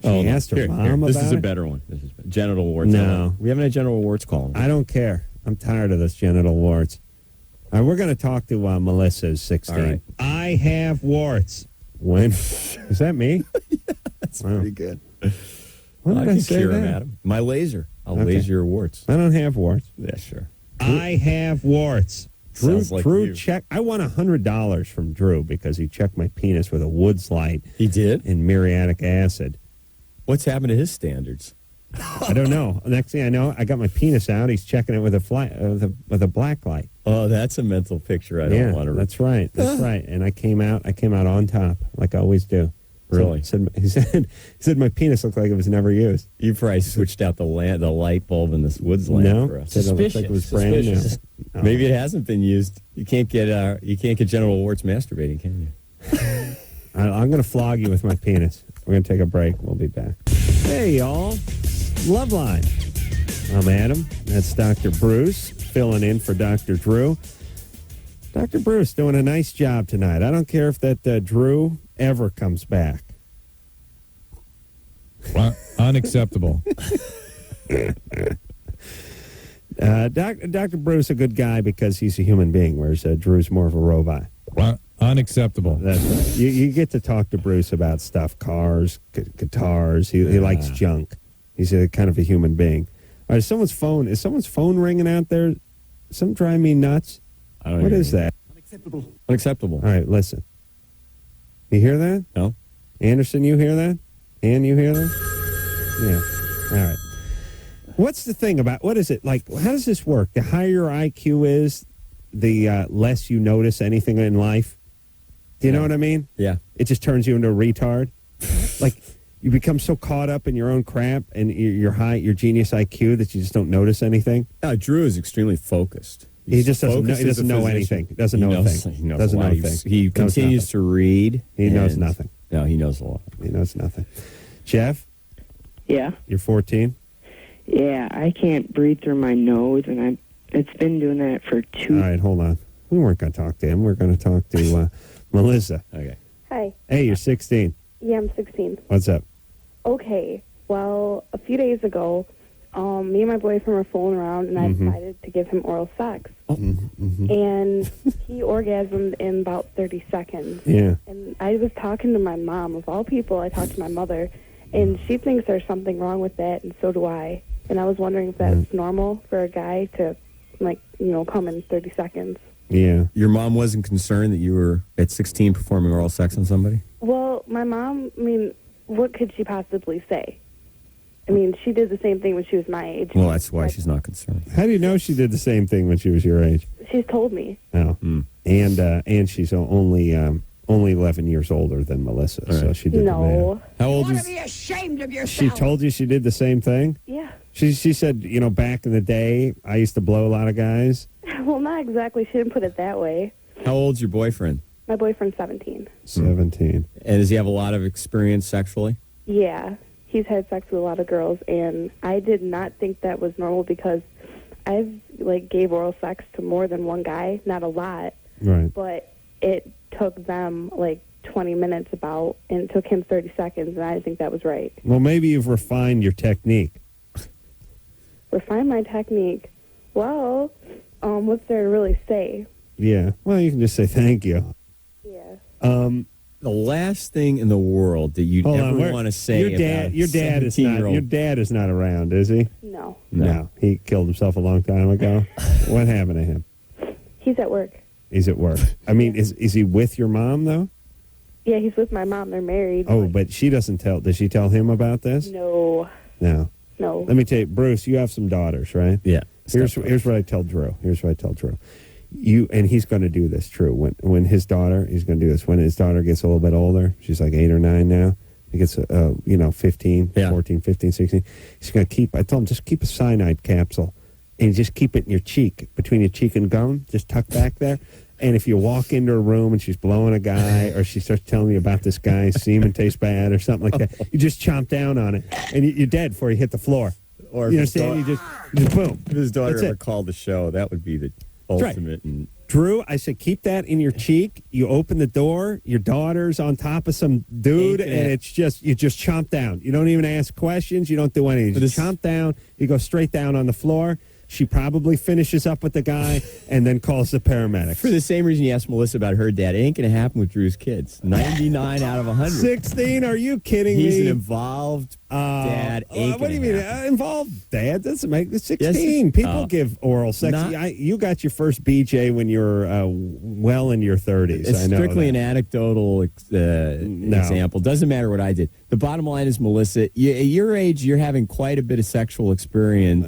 Speaker 1: she asked her mom about it.
Speaker 2: This is a better one. This is genital warts.
Speaker 1: No.
Speaker 2: We haven't had genital warts call.
Speaker 1: I don't care. I'm tired of this genital warts. All right, we're going to talk to Melissa, who's 16.
Speaker 2: All right.
Speaker 1: I have warts. When? Is that me?
Speaker 2: That's pretty good.
Speaker 1: When did I
Speaker 2: can
Speaker 1: say
Speaker 2: cure
Speaker 1: that?
Speaker 2: him, Adam. My laser. I'll laser your warts.
Speaker 1: I don't have warts.
Speaker 2: Yeah, sure.
Speaker 1: I have warts.
Speaker 2: Sounds like
Speaker 1: Drew
Speaker 2: you.
Speaker 1: checked. I won $100 from Drew because he checked my penis with a Woods light.
Speaker 2: He did?
Speaker 1: And muriatic acid.
Speaker 2: What's happened to his standards?
Speaker 1: I don't know. Next thing I know, I got my penis out. He's checking it with a black light.
Speaker 2: Oh, that's a mental picture I don't want to.
Speaker 1: That's right. That's right. And I came out on top, like I always do.
Speaker 2: Really?
Speaker 1: He said my penis looked like it was never used.
Speaker 2: You probably switched out the light bulb in this Woods lamp for us.
Speaker 1: Said it looked like it was brand new. Oh.
Speaker 2: Maybe it hasn't been used. You can't get genital warts masturbating, can you?
Speaker 1: I'm going to flog you with my penis. We're going to take a break. We'll be back. Hey, y'all. Loveline. I'm Adam. That's Dr. Bruce filling in for Dr. Drew. Dr. Bruce doing a nice job tonight. I don't care if that Drew ever comes back.
Speaker 12: Unacceptable.
Speaker 1: Dr. Bruce a good guy because he's a human being, whereas Drew's more of a robot.
Speaker 12: Unacceptable.
Speaker 1: That's right. You get to talk to Bruce about stuff, cars, guitars. He likes junk. He's a kind of a human being. All right, is someone's phone ringing out there? Something driving me nuts. What is that?
Speaker 2: Unacceptable.
Speaker 1: All right, listen. You hear that?
Speaker 2: No.
Speaker 1: Anderson, you hear that? Ann, you hear that? Yeah. All right. What's the thing about, what is it, like, how does this work? The higher your IQ is, the less you notice anything in life. Do you know what I mean?
Speaker 2: Yeah.
Speaker 1: It just turns you into a retard. Like, you become so caught up in your own crap and your genius IQ that you just don't notice anything.
Speaker 2: Drew is extremely focused.
Speaker 1: He just doesn't know. He doesn't know anything. He doesn't know a thing.
Speaker 2: He knows
Speaker 1: doesn't
Speaker 2: a
Speaker 1: know
Speaker 2: lot.
Speaker 1: a thing.
Speaker 2: He continues to read.
Speaker 1: He knows nothing.
Speaker 2: No, he knows a lot.
Speaker 1: He knows nothing. Jeff?
Speaker 8: Yeah.
Speaker 1: You're 14?
Speaker 8: Yeah, I can't breathe through my nose, and it's been doing that for 2
Speaker 1: All right, hold on. We weren't going to talk to him. We're going to talk to Melissa.
Speaker 2: Okay.
Speaker 5: Hi.
Speaker 1: Hey, you're 16.
Speaker 5: Yeah, I'm 16.
Speaker 1: What's up?
Speaker 5: Okay. Well, a few days ago, me and my boyfriend were fooling around, and I decided to give him oral sex. And he orgasmed in about 30 seconds.
Speaker 1: Yeah.
Speaker 5: And I was talking to my mom. Of all people, I talked to my mother, and she thinks there's something wrong with that, and so do I. And I was wondering if that's normal for a guy to, come in 30 seconds.
Speaker 1: Yeah.
Speaker 2: Your mom wasn't concerned that you were at 16 performing oral sex on somebody?
Speaker 5: Well, my mom, what could she possibly say? She did the same thing when she was my age.
Speaker 2: Well, that's why she's not concerned.
Speaker 1: How do you know she did the same thing when she was your age?
Speaker 5: She's told me.
Speaker 1: Oh. And she's only 11 years older than Melissa, so she did the math.
Speaker 2: How old
Speaker 13: You
Speaker 2: was
Speaker 13: ought to be ashamed of yourself.
Speaker 1: she? Told you she did the same thing?
Speaker 5: Yeah.
Speaker 1: She said, back in the day, I used to blow a lot of guys.
Speaker 5: Well, not exactly. She didn't put it that way.
Speaker 2: How old's your boyfriend?
Speaker 5: My boyfriend's 17.
Speaker 1: 17.
Speaker 2: And does he have a lot of experience sexually?
Speaker 5: Yeah. He's had sex with a lot of girls, and I did not think that was normal because I've, gave oral sex to more than one guy. Not a lot.
Speaker 1: Right.
Speaker 5: But it took them, 20 minutes about, and it took him 30 seconds, and I didn't think that was right.
Speaker 1: Well, maybe you've refined your technique.
Speaker 5: Refine my technique? Well, what's there to really say?
Speaker 1: Yeah. Well, you can just say thank you.
Speaker 5: Yeah.
Speaker 2: The last thing in the world that you'd ever want to say
Speaker 1: your dad is not.
Speaker 2: year-old.
Speaker 1: Your dad is not around, is he?
Speaker 5: No.
Speaker 1: No. He killed himself a long time ago. What happened to him?
Speaker 5: He's at work.
Speaker 1: He's at work. Is he with your mom though?
Speaker 5: Yeah, he's with my mom. They're married.
Speaker 1: Oh, but she doesn't tell. Does she tell him about this?
Speaker 5: No.
Speaker 1: No.
Speaker 5: No.
Speaker 1: Let me tell you, Bruce. You have some daughters, right?
Speaker 2: Yeah.
Speaker 1: Here's what I tell Drew. And he's going to do this. True. When his daughter, he's going to do this. When his daughter gets a little bit older, she's like 8 or 9 now. He gets 15, 14, 15, 16. He's going to keep. I told him just keep a cyanide capsule, and just keep it in your cheek, between your cheek and gum, just tuck back there. And if you walk into a room and she's blowing a guy, or she starts telling you about this guy's semen tastes bad or something like that, you just chomp down on it, and you're dead before you hit the floor.
Speaker 2: Or
Speaker 1: you understand? You just boom.
Speaker 2: If his daughter
Speaker 1: That's
Speaker 2: ever
Speaker 1: it.
Speaker 2: called the show, that would be the
Speaker 1: right.
Speaker 2: ultimate. And
Speaker 1: Drew, I said, keep that in your cheek. You open the door, your daughter's on top of some dude, and it's just, you just chomp down. You don't even ask questions. You don't do anything. You just chomp down. You go straight down on the floor. She probably finishes up with the guy and then calls the paramedics.
Speaker 2: For the same reason you asked Melissa about her dad, it ain't going to happen with Drew's kids. 99 out of 100.
Speaker 1: 16? Are you kidding me?
Speaker 2: He's an involved dad.
Speaker 1: What do you mean? Involved dad? Doesn't make it 16.
Speaker 2: Yes,
Speaker 1: People give oral sex. You got your first BJ when you were well in your 30s.
Speaker 2: It's
Speaker 1: I know
Speaker 2: strictly
Speaker 1: that.
Speaker 2: an anecdotal example. Doesn't matter what I did. The bottom line is, Melissa, at your age, you're having quite a bit of sexual experience,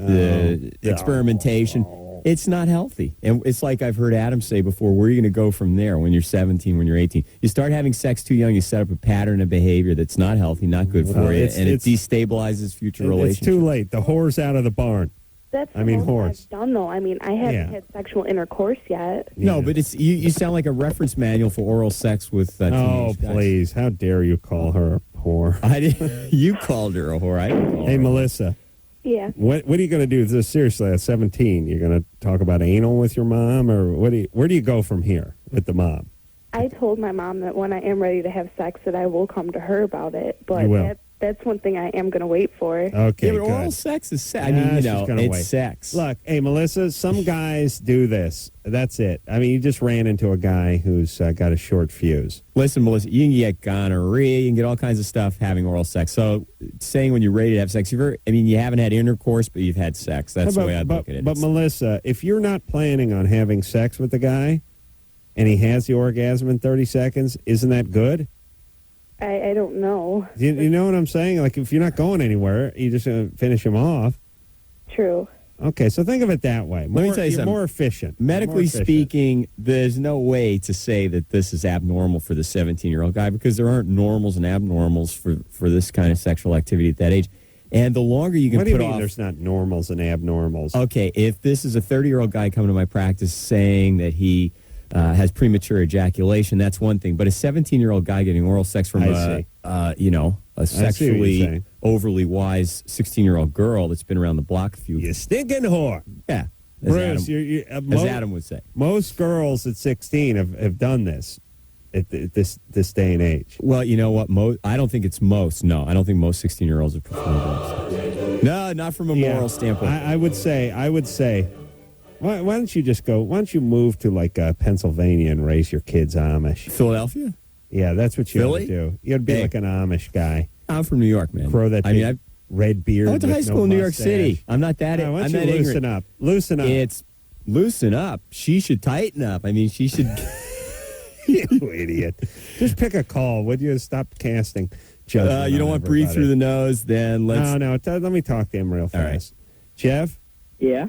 Speaker 2: experimentation. It's not healthy. And it's like I've heard Adam say before, where are you going to go from there when you're 17, when you're 18? You start having sex too young, you set up a pattern of behavior that's not healthy, not good for you, and it destabilizes future relationships.
Speaker 1: It's too late. The whore's out of the barn.
Speaker 5: That's
Speaker 1: horse.
Speaker 5: I've done, though. I mean, I haven't had sexual intercourse yet.
Speaker 2: No, but it's you sound like a reference manual for oral sex with teenage guys.
Speaker 1: Please. How dare you call her a whore?
Speaker 2: You called her a whore. I didn't call her.
Speaker 1: Melissa.
Speaker 5: Yeah.
Speaker 1: What are you going to do? Seriously, at 17, you're going to talk about anal with your mom, or where do you go from here with the mom?
Speaker 5: I told my mom that when I am ready to have sex, that I will come to her about it. But
Speaker 1: You will.
Speaker 5: that's one thing I am going to wait for.
Speaker 1: Okay,
Speaker 2: Yeah, but oral sex is sex. I mean, it's sex.
Speaker 1: Look, hey, Melissa, some guys do this. That's it. I mean, you just ran into a guy who's got a short fuse.
Speaker 2: Listen, Melissa, you can get gonorrhea, you can get all kinds of stuff having oral sex. So saying when you're ready to have sex, you haven't had intercourse, but you've had sex. That's the way I'd look at it.
Speaker 1: But Melissa, if you're not planning on having sex with the guy and he has the orgasm in 30 seconds, isn't that good?
Speaker 5: I don't know.
Speaker 1: You know what I'm saying? Like, if you're not going anywhere, you're just going to finish him off.
Speaker 5: True.
Speaker 1: Okay, so think of it that way.
Speaker 2: Let me tell you something.
Speaker 1: More efficient.
Speaker 2: Medically speaking, there's no way to say that this is abnormal for the 17-year-old guy, because there aren't normals and abnormals for this kind of sexual activity at that age. And the longer you can
Speaker 1: what do you
Speaker 2: put
Speaker 1: mean
Speaker 2: off,
Speaker 1: there's not normals and abnormals?
Speaker 2: Okay, if this is a 30-year-old guy coming to my practice saying that he has premature ejaculation, that's one thing. But a 17-year-old guy getting oral sex from a sexually overly wise 16-year-old girl that's been around the block a few.
Speaker 1: You stinking whore.
Speaker 2: Yeah.
Speaker 1: Bruce,
Speaker 2: as Adam would say.
Speaker 1: Most girls at 16 have done this at this day and age.
Speaker 2: Well, you know what? I don't think it's most. No, I don't think most 16-year-olds have performed oral sex. No, not from a moral standpoint.
Speaker 1: I would say, why don't you just go, why don't you move to like Pennsylvania and raise your kids Amish?
Speaker 2: Philadelphia?
Speaker 1: Yeah, that's what you ought
Speaker 2: Philly?
Speaker 1: to do. You ought to be like an Amish guy.
Speaker 2: I'm from New York, man.
Speaker 1: Grow that big red beard.
Speaker 2: I went to high school in New York City. I'm not that.
Speaker 1: Why don't
Speaker 2: I'm
Speaker 1: you
Speaker 2: not
Speaker 1: loosen
Speaker 2: ignorant.
Speaker 1: up? Loosen up.
Speaker 2: It's loosen up. She should tighten up. I mean, she should.
Speaker 1: You idiot. Just pick a call, would you? Stop casting judgment.
Speaker 2: You don't want to breathe through the nose, then let's.
Speaker 1: No, let me talk to him real fast.
Speaker 2: right.
Speaker 1: Jeff?
Speaker 8: Yeah?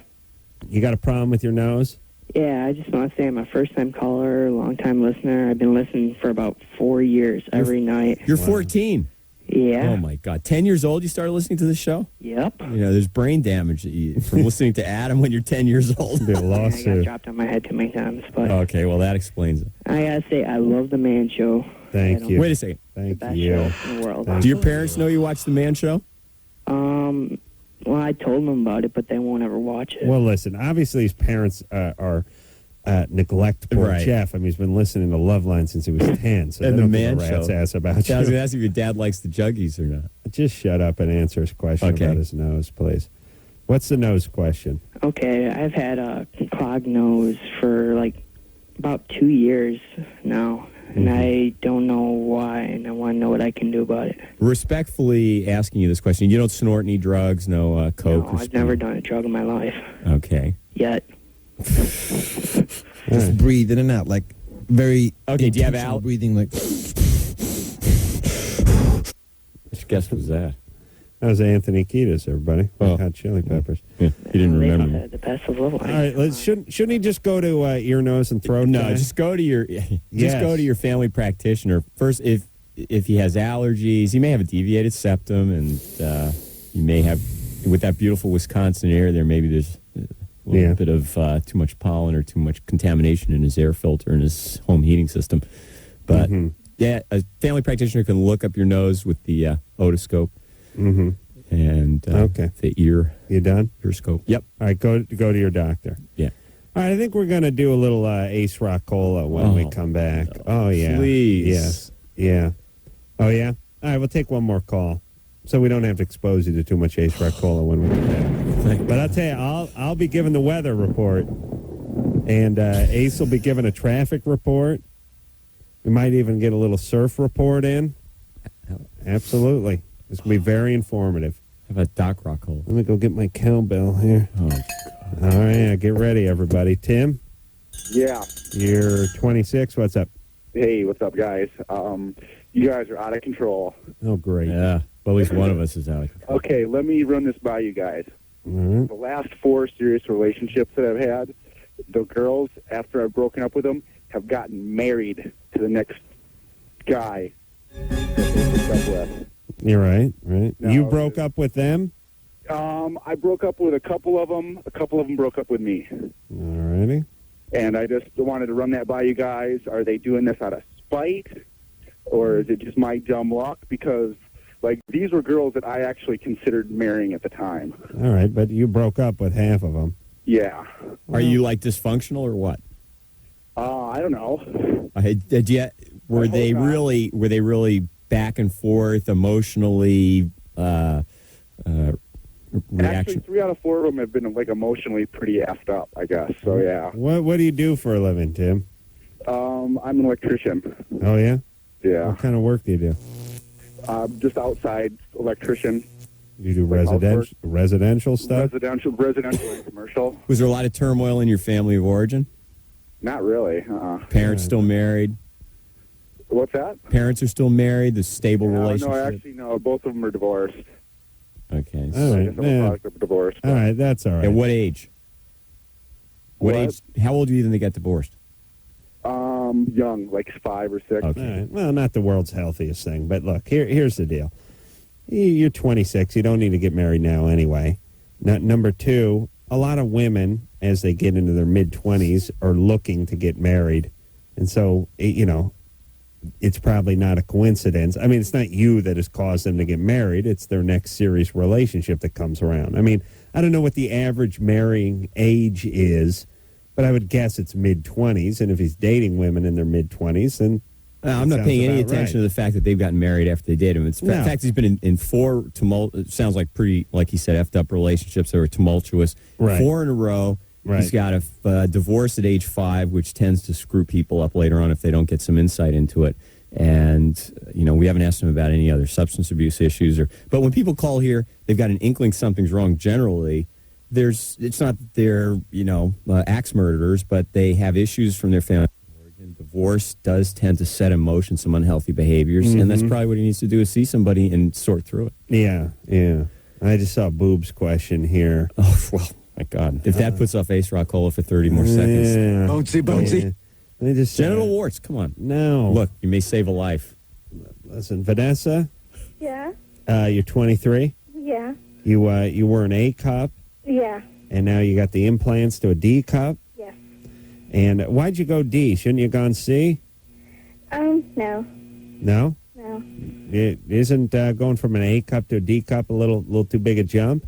Speaker 1: You got a problem with your nose?
Speaker 8: Yeah, I just want to say I'm a first-time caller, long-time listener. I've been listening for about 4 years every night.
Speaker 2: You're 14.
Speaker 8: Yeah.
Speaker 2: Oh, my God. 10 years old, you started listening to the show?
Speaker 8: Yep.
Speaker 2: You know, there's brain damage from listening to Adam when you're 10 years old.
Speaker 1: Be a
Speaker 8: I got
Speaker 1: lawsuit.
Speaker 8: dropped on my head too many times. But
Speaker 2: Okay, well, that explains it.
Speaker 8: I got to say, I love The Man Show.
Speaker 1: Thank you.
Speaker 2: Wait a second.
Speaker 1: Thank
Speaker 8: Best
Speaker 1: you.
Speaker 8: show in the world.
Speaker 2: Do your parents know you watch The Man Show?
Speaker 8: Well, I told them about it, but they won't ever watch it.
Speaker 1: Well, listen, obviously his parents are neglect poor
Speaker 2: Right.
Speaker 1: Jeff. I mean, he's been listening to Loveline since he was 10, so
Speaker 2: And
Speaker 1: they
Speaker 2: The
Speaker 1: don't
Speaker 2: Man
Speaker 1: give a rat's
Speaker 2: Show.
Speaker 1: ass about
Speaker 2: I was going
Speaker 1: you.
Speaker 2: to ask if your dad likes the Juggies or not.
Speaker 1: Just shut up and answer his question
Speaker 2: Okay.
Speaker 1: about his nose, please. What's the nose question?
Speaker 8: Okay, I've had a clogged nose for like about 2 years now, and I don't know why, and I want to know what I can do about it.
Speaker 2: Respectfully asking you this question. You don't snort any drugs, no coke?
Speaker 8: No, I've never done a drug in my life
Speaker 2: Okay.
Speaker 8: yet.
Speaker 13: Just breathe in and out, like very.
Speaker 2: Okay, do you have
Speaker 13: intentional breathing? Like,
Speaker 2: Which guess was that?
Speaker 1: That was Anthony Kiedis, everybody.
Speaker 2: Oh.
Speaker 1: Hot Chili Peppers.
Speaker 2: Yeah, he didn't
Speaker 8: They
Speaker 2: remember.
Speaker 8: got the best of Loveline.
Speaker 1: All right, shouldn't he just go to ear, nose, and throat?
Speaker 2: No,
Speaker 1: guy?
Speaker 2: just go to your
Speaker 1: Yes.
Speaker 2: go to your family practitioner first. If he has allergies, he may have a deviated septum, and you may have, with that beautiful Wisconsin air there, maybe there's A little bit of too much pollen or too much contamination in his air filter in his home heating system. But, yeah, a family practitioner can look up your nose with the otoscope and the ear.
Speaker 1: You done?
Speaker 2: Ear scope. Yep.
Speaker 1: All right, go to your doctor.
Speaker 2: Yeah.
Speaker 1: All right, I think we're going to do a little Ace Rockola when we come back. Oh, yeah.
Speaker 2: Please.
Speaker 1: Yes. Yeah. Oh, yeah? All right, we'll take one more call so we don't have to expose you to too much Ace Rockola when we come back. But I'll tell you, I'll be giving the weather report, and Ace will be giving a traffic report. We might even get a little surf report in. Absolutely. It's going to be very informative.
Speaker 2: How about Doc Rockola?
Speaker 1: Let me go get my cowbell here.
Speaker 2: Oh,
Speaker 1: all right, get ready, everybody. Tim?
Speaker 14: Yeah.
Speaker 1: You're 26. What's up?
Speaker 14: Hey, what's up, guys? You guys are out of control.
Speaker 1: Oh, great.
Speaker 2: Yeah. Well, at least one of us is out of control.
Speaker 14: Okay, let me run this by you guys.
Speaker 1: Mm-hmm.
Speaker 14: The last 4 serious relationships that I've had, the girls, after I've broken up with them, have gotten married to the next guy that they broke up with.
Speaker 1: You're right.
Speaker 14: No,
Speaker 1: you broke up with them?
Speaker 14: I broke up with a couple of them. A couple of them broke up with me.
Speaker 1: All righty.
Speaker 14: And I just wanted to run that by you guys. Are they doing this out of spite? Or is it just my dumb luck? Because, like, these were girls that I actually considered marrying at the time.
Speaker 1: All right, but you broke up with half of them.
Speaker 14: Yeah.
Speaker 2: Are you, like, dysfunctional or what?
Speaker 14: I don't know.
Speaker 2: Were they really back and forth emotionally reaction?
Speaker 14: Actually, 3 out of 4 of them have been, like, emotionally pretty effed up, I guess. So, yeah.
Speaker 1: What do you do for a living, Tim?
Speaker 14: I'm an electrician.
Speaker 1: Oh, yeah?
Speaker 14: Yeah.
Speaker 1: What kind of work do you do?
Speaker 14: Just outside electrician.
Speaker 1: You do residential stuff?
Speaker 14: Residential and commercial.
Speaker 2: Was there a lot of turmoil in your family of origin?
Speaker 14: Not really.
Speaker 2: Parents still married?
Speaker 14: What's that?
Speaker 2: Parents are still married? The stable relationship?
Speaker 14: No, actually, no. Both of them are divorced.
Speaker 2: Okay.
Speaker 1: All right.
Speaker 14: I'm a product of divorce.
Speaker 1: All right, that's all right.
Speaker 2: At what age?
Speaker 14: What
Speaker 2: age? How old are you when they got divorced?
Speaker 14: Young, like 5 or 6.
Speaker 1: Okay. All right. Well, not the world's healthiest thing, but look, here's the deal. You're 26. You don't need to get married now anyway. Number 2, a lot of women, as they get into their mid-20s, are looking to get married. And so, it's probably not a coincidence. I mean, it's not you that has caused them to get married. It's their next serious relationship that comes around. I mean, I don't know what the average marrying age is, but I would guess it's mid-20s. And if he's dating women in their mid-20s, then
Speaker 2: I'm not paying any attention to the fact that they've gotten married after they dated him. It's the fact he's been in 4 it sounds like pretty, like he said, effed up relationships that were tumultuous.
Speaker 1: Right.
Speaker 2: 4 in a row.
Speaker 1: Right.
Speaker 2: He's got a divorce at age 5, which tends to screw people up later on if they don't get some insight into it. And, we haven't asked him about any other substance abuse issues. But when people call here, they've got an inkling something's wrong generally. It's not that they're, axe murderers, but they have issues from their family origin. Divorce does tend to set in motion some unhealthy behaviors, and that's probably what he needs to do is see somebody and sort through it.
Speaker 1: Yeah. I just saw Boob's question here.
Speaker 2: Oh, well, my God. If that puts off Ace Rockola for 30 more seconds.
Speaker 1: Yeah.
Speaker 13: Bouncy.
Speaker 1: Let me just
Speaker 2: Genital warts, come on.
Speaker 1: No.
Speaker 2: Look, you may save a life.
Speaker 1: Listen, Vanessa,
Speaker 5: Yeah.
Speaker 1: you're 23.
Speaker 5: Yeah.
Speaker 1: You were an A cup,
Speaker 5: Yeah.
Speaker 1: and now you got the implants to a D cup.
Speaker 5: Yes.
Speaker 1: And why'd you go D? Shouldn't you have gone C?
Speaker 5: No.
Speaker 1: No?
Speaker 5: No.
Speaker 1: Isn't going from an A cup to a D cup a little too big a jump?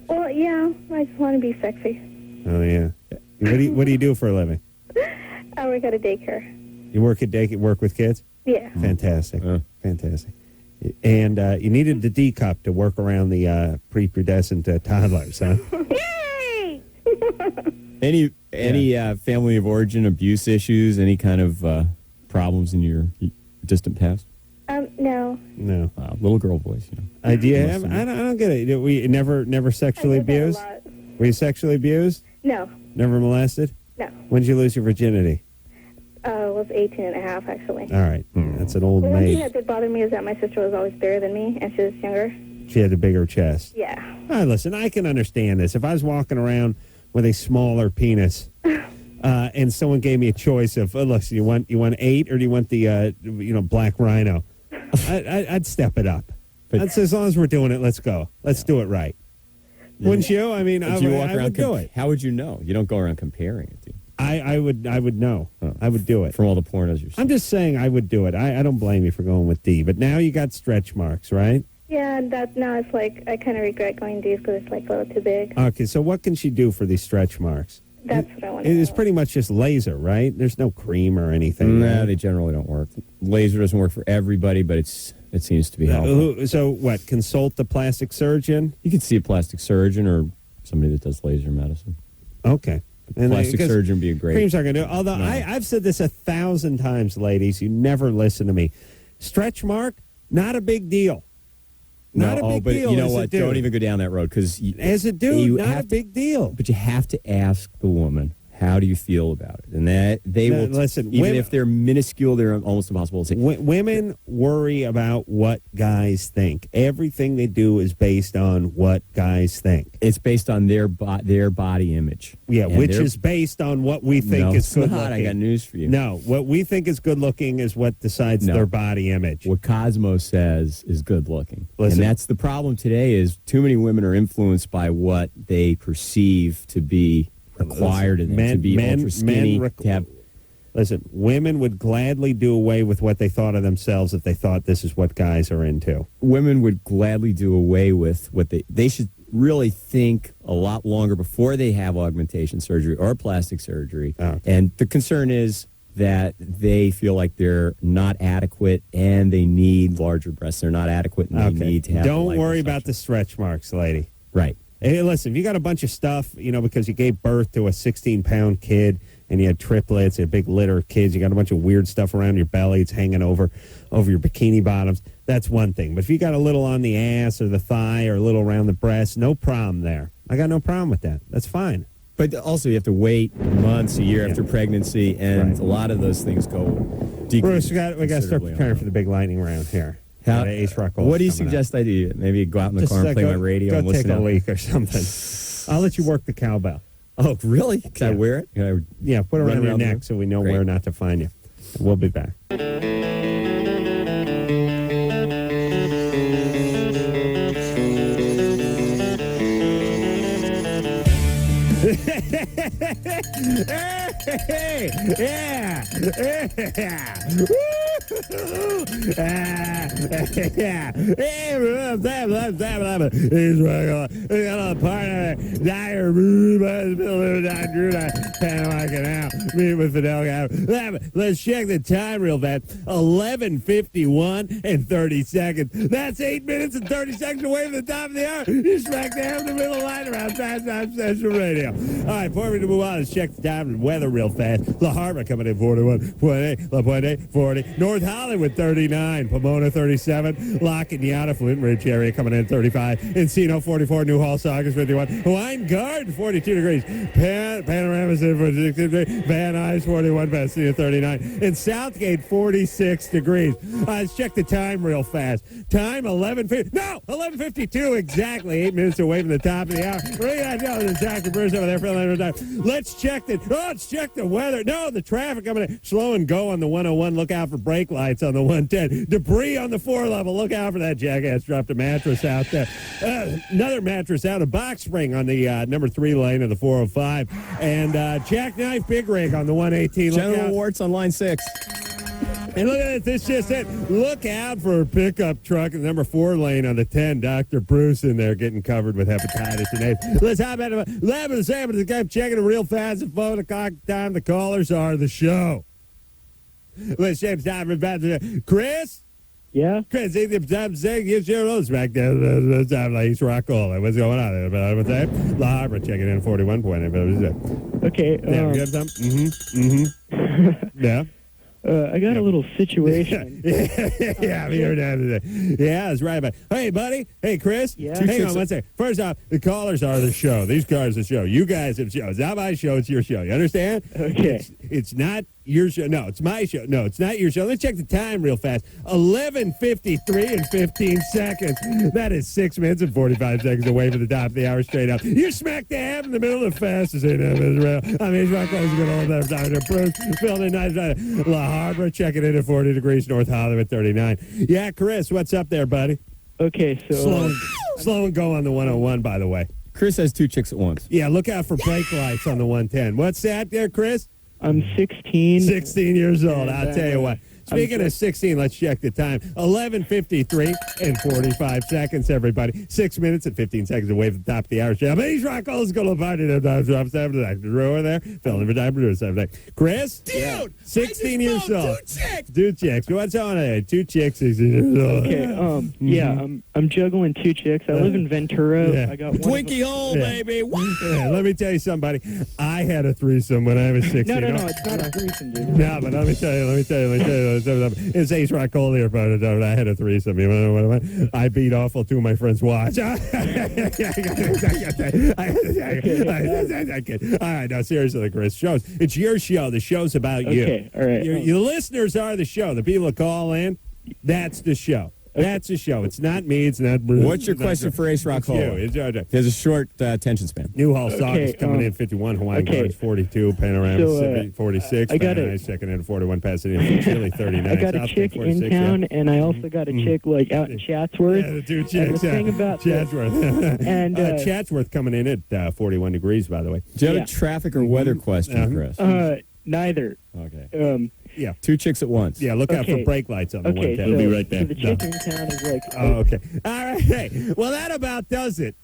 Speaker 5: Well, yeah. I just want to be sexy.
Speaker 1: Oh, yeah. What do you do for a living?
Speaker 5: I work at a daycare.
Speaker 1: You work at daycare, work with kids?
Speaker 5: Yeah.
Speaker 1: Fantastic. Fantastic. And you needed the D cup to work around the prepubescent toddlers, huh?
Speaker 5: Yay!
Speaker 2: Any family of origin abuse issues? Any kind of problems in your distant past?
Speaker 5: No.
Speaker 1: No.
Speaker 2: Little girl voice,
Speaker 1: I don't get it. We never sexually abused? Were you sexually abused?
Speaker 5: No.
Speaker 1: Never molested?
Speaker 5: No.
Speaker 1: When did you lose your virginity?
Speaker 5: I was 18 and a half, actually.
Speaker 1: All right. That's an old
Speaker 5: Well, one thing
Speaker 1: maid.
Speaker 5: that did bother me is that my sister was always bigger than me, and she was younger.
Speaker 1: She had a bigger chest.
Speaker 5: Yeah.
Speaker 1: All right, listen, I can understand this. If I was walking around with a smaller penis, and someone gave me a choice of, look, you want 8 or do you want the black rhino? I'd step it up. But as long as we're doing it, let's go. Let's do it right. Wouldn't you? I mean, I would do it.
Speaker 2: How would you know? You don't go around comparing it, do you?
Speaker 1: I would know.
Speaker 2: Oh.
Speaker 1: I would do it.
Speaker 2: From all the pornos you're seeing.
Speaker 1: I'm just saying I would do it. I don't blame you for going with D, but now you got stretch marks, right?
Speaker 5: Yeah, now it's like I kind of regret going D's because it's like a little too big.
Speaker 1: Okay, so what can she do for these stretch marks?
Speaker 5: That's what I want to
Speaker 1: It is
Speaker 5: know.
Speaker 1: pretty much just laser, right? There's no cream or anything.
Speaker 2: No,
Speaker 1: right?
Speaker 2: they generally don't work. Laser doesn't work for everybody, but it seems to be helpful.
Speaker 1: So what, consult the plastic surgeon?
Speaker 2: You could see a plastic surgeon or somebody that does laser medicine.
Speaker 1: Okay. And
Speaker 2: plastic surgeon would be a great...
Speaker 1: Creams aren't going to do it. Although
Speaker 2: No.
Speaker 1: I've said this 1,000 times, ladies. You never listen to me. Stretch mark, not a big deal. Not a big
Speaker 2: but
Speaker 1: deal.
Speaker 2: you know
Speaker 1: as a
Speaker 2: what?
Speaker 1: dude.
Speaker 2: Don't even go down that road because
Speaker 1: As a dude, not a big deal.
Speaker 2: But you have to ask the woman, how do you feel about it? And that they will
Speaker 1: listen.
Speaker 2: Even
Speaker 1: Women,
Speaker 2: if they're minuscule, they're almost impossible to say.
Speaker 1: women worry about what guys think. Everything they do is based on what guys think.
Speaker 2: It's based on their body image.
Speaker 1: Yeah,
Speaker 2: And
Speaker 1: which
Speaker 2: their-
Speaker 1: is based on what we think
Speaker 2: No,
Speaker 1: is
Speaker 2: it's
Speaker 1: good
Speaker 2: not.
Speaker 1: looking.
Speaker 2: I got news for you.
Speaker 1: No, what we think is good looking is what decides
Speaker 2: No.
Speaker 1: their body image.
Speaker 2: What Cosmo says is good looking.
Speaker 1: Listen.
Speaker 2: And that's the problem today is too many women are influenced by what they perceive to be required of them, to be ultra skinny, to have...
Speaker 1: Listen, women would gladly do away with what they thought of themselves if they thought this is what guys are into.
Speaker 2: Women would gladly do away with what they should really think a lot longer before they have augmentation surgery or plastic surgery. And the concern is that they feel like they're not adequate and they need larger breasts. They're not adequate and they need to have...
Speaker 1: Don't worry about the stretch marks, lady.
Speaker 2: Right.
Speaker 1: Hey, listen, if you got a bunch of stuff, because you gave birth to a 16-pound kid and you had triplets, a big litter of kids, you got a bunch of weird stuff around your belly, it's hanging over your bikini bottoms, that's one thing. But if you got a little on the ass or the thigh or a little around the breast, no problem there. I got no problem with that. That's fine.
Speaker 2: But also you have to wait months, a year after pregnancy, and a lot of those things go...
Speaker 1: Bruce, we got to start preparing for the big lightning round here. Ace Rock
Speaker 2: what do you suggest I do? Maybe go out in the car and play my radio and listen
Speaker 1: take a
Speaker 2: to
Speaker 1: leak or something. I'll let you work the cowbell.
Speaker 2: Oh, really? Can I wear it? Can I
Speaker 1: put it around your neck
Speaker 2: the
Speaker 1: so we know
Speaker 2: Great.
Speaker 1: where not to find you. We'll be back. Yeah. He's got a partner, Dyer, Panama Canal, meet with Fidel Castro. Let's check the time real fast. 11:51 and 30 seconds. That's 8 minutes and 30 seconds away from the top of the hour. You're smack dab in the middle of the line around Fast Time Central Radio. All right, before we move on, let's check the time and weather real fast. La Habra coming in 41.8, La Puente 40, North Hollywood 39, Pomona 37, La Cañada, Flint Ridge area coming in 35, Encino 44, New Hall, Saugus 51, Hawaiian Garden 42 degrees, Panorama 46 degrees, Van Nuys 41, Pasadena 39, and Southgate 46 degrees. Let's check the time real fast. Time 11:52 exactly, 8 minutes away from the top of the hour. Dr. Bruce over there for let's check the weather. No, the traffic coming in. Slow and go on the 101. Look out for brake lights on the 110. Debris on the 4 level. Look out for that jackass. Dropped a mattress out there. Another mattress out. A box spring on the number 3 lane of the 405. And jackknife big rig on the 118.
Speaker 2: General Warts on line 6.
Speaker 1: And look at this just it. Look out for a pickup truck in the number 4 lane on the 10. Dr. Bruce in there getting covered with hepatitis and AIDS. Let's hop out of 11 7. I'm checking it real fast at 4 o'clock time. The callers are the show. Let's check the time. Chris?
Speaker 10: Yeah?
Speaker 1: Chris, the time saying gives you a little smack there. The time like East Rockola. What's going on there? But I would say La Habra checking in 41.8.
Speaker 10: Okay.
Speaker 1: Yeah, we got some? Yeah.
Speaker 10: I got a little situation.
Speaker 1: Yeah, we heard that today. Yeah, that's right. But hey, buddy. Hey, Chris.
Speaker 10: Yeah.
Speaker 1: Hang on one second. First off, the callers are the show. These cars are the show. You guys have show. It's not my show. It's your show. You understand?
Speaker 10: Okay.
Speaker 1: It's not your show. No, it's my show. No, it's not your show. Let's check the time real fast. 11:53 and 15 seconds. That is 6 minutes and 45 seconds away from the top of the hour straight up. You're smack dab in the middle of the fastest in Israel. I mean, it's not close to good old that time. Bruce, Phil, and La Habra checking in at 40 degrees, North Hollywood 39. Yeah, Chris, what's up there, buddy?
Speaker 10: Okay, so...
Speaker 1: Slow and go on the 101, by the way.
Speaker 2: Chris has 2 chicks at once.
Speaker 1: Yeah, look out for brake lights on the 110. What's that there, Chris?
Speaker 8: I'm 16.
Speaker 1: 16 years old.
Speaker 8: And,
Speaker 1: I'll tell you what. Speaking of 16, let's check the time. 11:53 and 45 seconds, everybody. 6 minutes and 15 seconds away from the top of the hour. He's rock old school of party. Drew over there. Filling for time producer. Chris?
Speaker 9: Dude!
Speaker 1: 16 years old.
Speaker 9: 2 chicks!
Speaker 1: 2 chicks. What's on it? 2 chicks, 16 years old.
Speaker 8: Okay, yeah, I'm juggling 2 chicks. I live in Ventura.
Speaker 1: Yeah.
Speaker 8: I got one
Speaker 9: Twinkie hole, baby. Wow.
Speaker 1: Yeah, let me tell you something, buddy. I had a threesome when I was 16.
Speaker 8: No, it's not a threesome, dude.
Speaker 1: No, but let me tell you. It's Ace Rock Cole here, but I had a threesome. You know what I mean? I beat awful 2 of my friends' watch. All right, now seriously, Chris. Shows. It's your show. The show's about you.
Speaker 8: Okay, all right.
Speaker 1: Your listeners are the show. The people that call in, that's the show. That's the show. It's not me. It's not Bruce.
Speaker 2: What's your question for Ace Rock Hall?
Speaker 1: It's you.
Speaker 2: There's a short attention span.
Speaker 1: Newhall Sock is coming in 51, Hawaiian Guards 42, Panorama 46, Panorama second in 41, Pasadena, Chile 39.
Speaker 8: I got a
Speaker 1: South
Speaker 8: chick
Speaker 1: Bend, 46,
Speaker 8: in town, and I also got a chick like out in Chatsworth.
Speaker 1: Yeah, the 2 chicks.
Speaker 8: And the thing about
Speaker 1: Chatsworth.
Speaker 8: and
Speaker 1: Chatsworth coming in at 41 degrees, by the way.
Speaker 2: Do you have a traffic or weather question, Chris?
Speaker 8: Neither.
Speaker 2: Okay.
Speaker 1: Yeah.
Speaker 2: 2 chicks at once.
Speaker 1: Yeah, look out for brake lights on the 110.
Speaker 8: So,
Speaker 1: We'll be right back.
Speaker 8: So the chick in town is like...
Speaker 1: Oh, okay. All right. Hey, well, that about does it.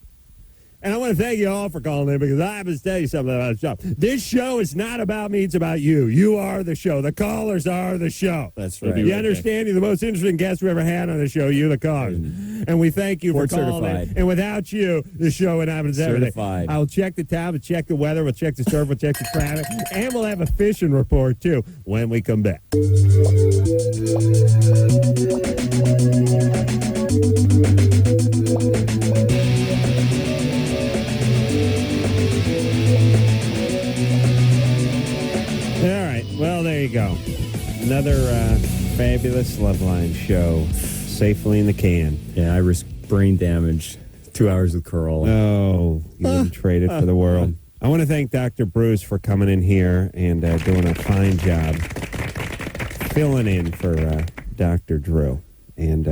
Speaker 1: And I want to thank you all for calling in because I have to tell you something about the show. This show is not about me, it's about you. You are the show. The callers are the show.
Speaker 2: That's right.
Speaker 1: You understand? You're the most interesting guest we ever had on the show. You, the callers. And we thank you for calling in. And without you, the show would happen every day.
Speaker 2: Certified.
Speaker 1: I'll check the time, we'll check the weather, we'll check the surf, we'll check the traffic, and we'll have a fishing report, too, when we come back. All right. Well, there you go. Another fabulous Loveline show safely in the can.
Speaker 2: Yeah, I risked brain damage. 2 hours with Carolla.
Speaker 1: Oh, you wouldn't trade it for the world. I want to thank Dr. Bruce for coming in here and doing a fine job filling in for Dr. Drew. And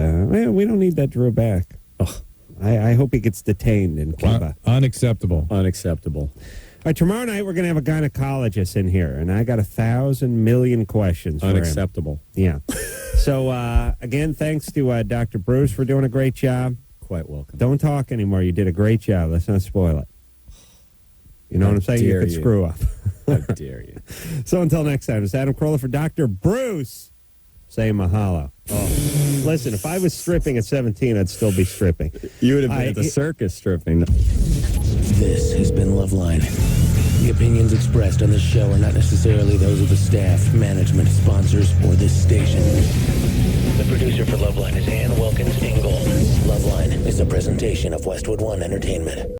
Speaker 1: we don't need that Drew back. Oh, I hope he gets detained in Cuba.
Speaker 12: Unacceptable.
Speaker 2: Unacceptable.
Speaker 1: All right, tomorrow night we're going to have a gynecologist in here, and I got 1,000 million questions for him.
Speaker 2: Unacceptable.
Speaker 1: Yeah. So, again, thanks to Dr. Bruce for doing a great job.
Speaker 2: Quite welcome.
Speaker 1: Don't talk anymore. You did a great job. Let's not spoil it. You know what I'm saying? You could screw up.
Speaker 2: How dare you.
Speaker 1: So until next time, it's Adam Carolla for Dr. Bruce saying mahalo. Oh, listen, if I was stripping at 17, I'd still be stripping.
Speaker 2: You would have been at the circus stripping.
Speaker 15: This has been Loveline. The opinions expressed on this show are not necessarily those of the staff, management, sponsors, or this station. The producer for Loveline is Ann Wilkins Ingle. Loveline is a presentation of Westwood One Entertainment.